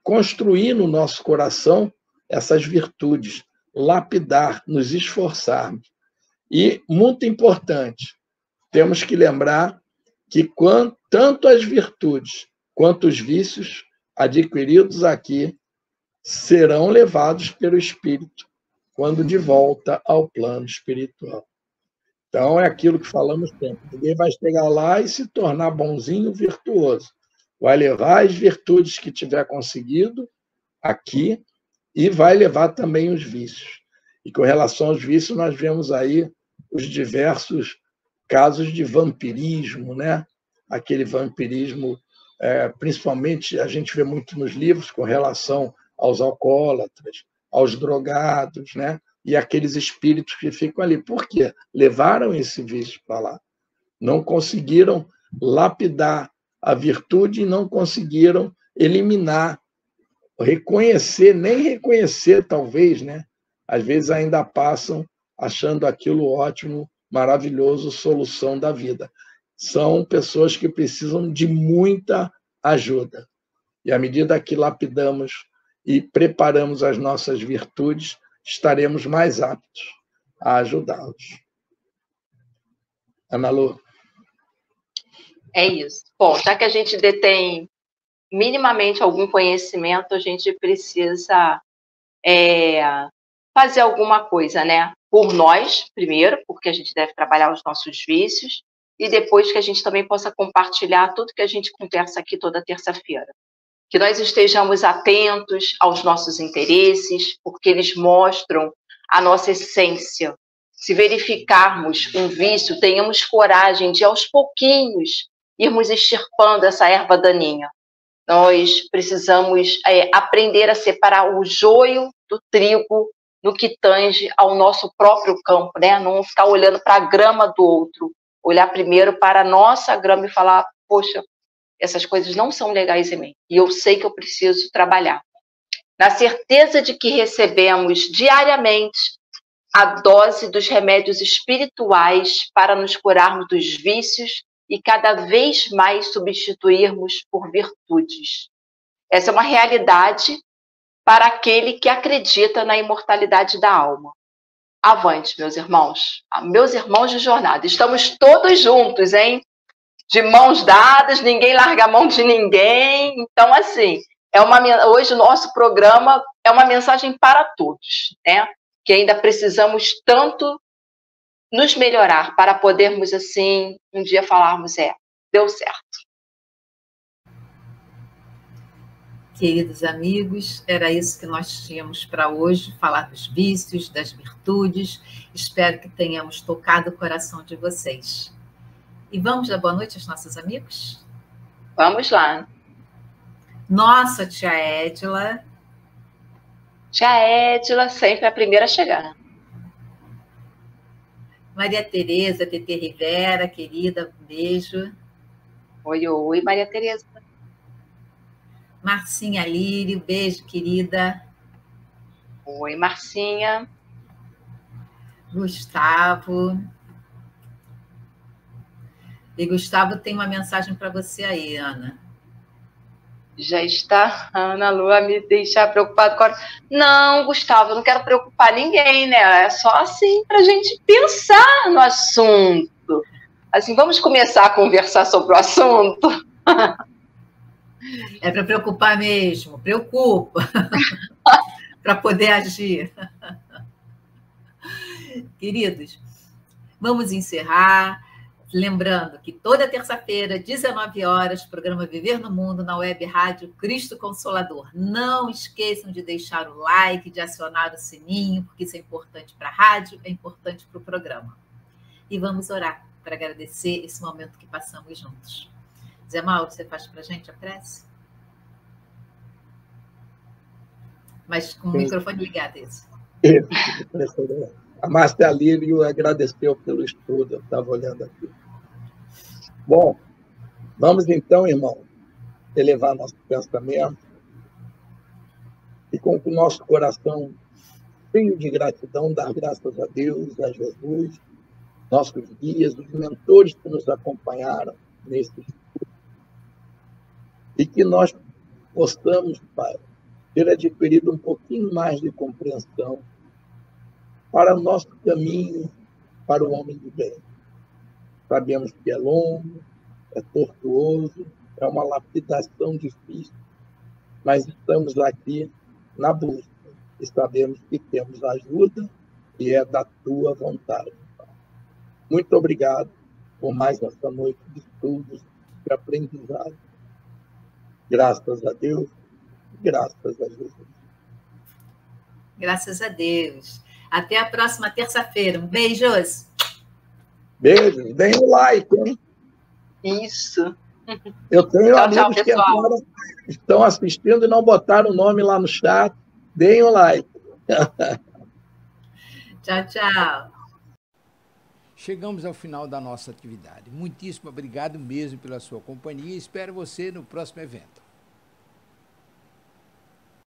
construir no nosso coração essas virtudes, lapidar, nos esforçarmos. E, muito importante, temos que lembrar que tanto as virtudes quanto os vícios adquiridos aqui serão levados pelo Espírito quando de volta ao plano espiritual. Então, é aquilo que falamos sempre. Ninguém vai chegar lá e se tornar bonzinho, virtuoso. Vai levar as virtudes que tiver conseguido aqui e vai levar também os vícios. E com relação aos vícios, nós vemos aí os diversos casos de vampirismo, né? Aquele vampirismo, principalmente, a gente vê muito nos livros com relação aos alcoólatras, aos drogados, né? E aqueles espíritos que ficam ali. Por quê? Levaram esse vício para lá. Não conseguiram lapidar a virtude e não conseguiram eliminar, nem reconhecer, talvez, né? Às vezes ainda passam achando aquilo ótimo, maravilhoso, solução da vida. São pessoas que precisam de muita ajuda. E à medida que lapidamos e preparamos as nossas virtudes, estaremos mais aptos a ajudá-los. Ana Lu. É isso. Bom, já que a gente detém minimamente algum conhecimento, a gente precisa fazer alguma coisa, né? Por nós, primeiro, porque a gente deve trabalhar os nossos vícios, e depois que a gente também possa compartilhar tudo que a gente conversa aqui toda terça-feira. Que nós estejamos atentos aos nossos interesses, porque eles mostram a nossa essência. Se verificarmos um vício, tenhamos coragem de, aos pouquinhos, irmos extirpando essa erva daninha. Nós precisamos aprender a separar o joio do trigo no que tange ao nosso próprio campo, né? Não ficar olhando para a grama do outro, olhar primeiro para a nossa grama e falar: poxa, essas coisas não são legais em mim, e eu sei que eu preciso trabalhar. Na certeza de que recebemos diariamente a dose dos remédios espirituais para nos curarmos dos vícios e cada vez mais substituirmos por virtudes. Essa é uma realidade para aquele que acredita na imortalidade da alma. Avante, meus irmãos de jornada, estamos todos juntos, hein? De mãos dadas, ninguém larga a mão de ninguém. Então, assim, hoje o nosso programa é uma mensagem para todos, né? Que ainda precisamos tanto nos melhorar para podermos, assim, um dia falarmos: deu certo. Queridos amigos, era isso que nós tínhamos para hoje, falar dos vícios, das virtudes. Espero que tenhamos tocado o coração de vocês. E vamos dar boa noite aos nossos amigos? Vamos lá. Nossa tia Edila. Tia Edila, sempre a primeira a chegar. Maria Tereza, TT Rivera, querida, um beijo. Oi, oi, Maria Tereza. Marcinha Lírio, beijo, querida. Oi, Marcinha. Gustavo. E Gustavo tem uma mensagem para você aí, Ana. Já está a Ana Lu a me deixar preocupado com a... Não, Gustavo, eu não quero preocupar ninguém, né? É só assim para a gente pensar no assunto. Assim, vamos começar a conversar sobre o assunto? É para preocupar mesmo, preocupa. Para poder agir. Queridos, vamos encerrar. Lembrando que toda terça-feira, 19 horas, programa Viver no Mundo, na web rádio Cristo Consolador. Não esqueçam de deixar o like, de acionar o sininho, porque isso é importante para a rádio, é importante para o programa. E vamos orar para agradecer esse momento que passamos juntos. Zé Mauro, você faz para a gente a prece? Mas com o microfone ligado, esse. A Márcia Lírio agradeceu pelo estudo, eu estava olhando aqui. Bom, vamos então, irmão, elevar nosso pensamento e com o nosso coração cheio de gratidão, dar graças a Deus, a Jesus, nossos guias, os mentores que nos acompanharam nesse estudo. E que nós possamos, Pai, ter adquirido um pouquinho mais de compreensão para o nosso caminho, para o homem de bem. Sabemos que é longo, é tortuoso, é uma lapidação difícil, mas estamos aqui na busca e sabemos que temos ajuda e é da tua vontade. Muito obrigado por mais essa noite de estudos, de aprendizado. Graças a Deus, graças a Jesus. Graças a Deus. Até a próxima terça-feira. Um beijos. Beijos. Deem o like, hein? Isso. Eu tenho Tchau, amigos tchau, que agora estão assistindo e não botaram o nome lá no chat. Deem o like. Tchau, tchau. Chegamos ao final da nossa atividade. Muitíssimo obrigado mesmo pela sua companhia e espero você no próximo evento.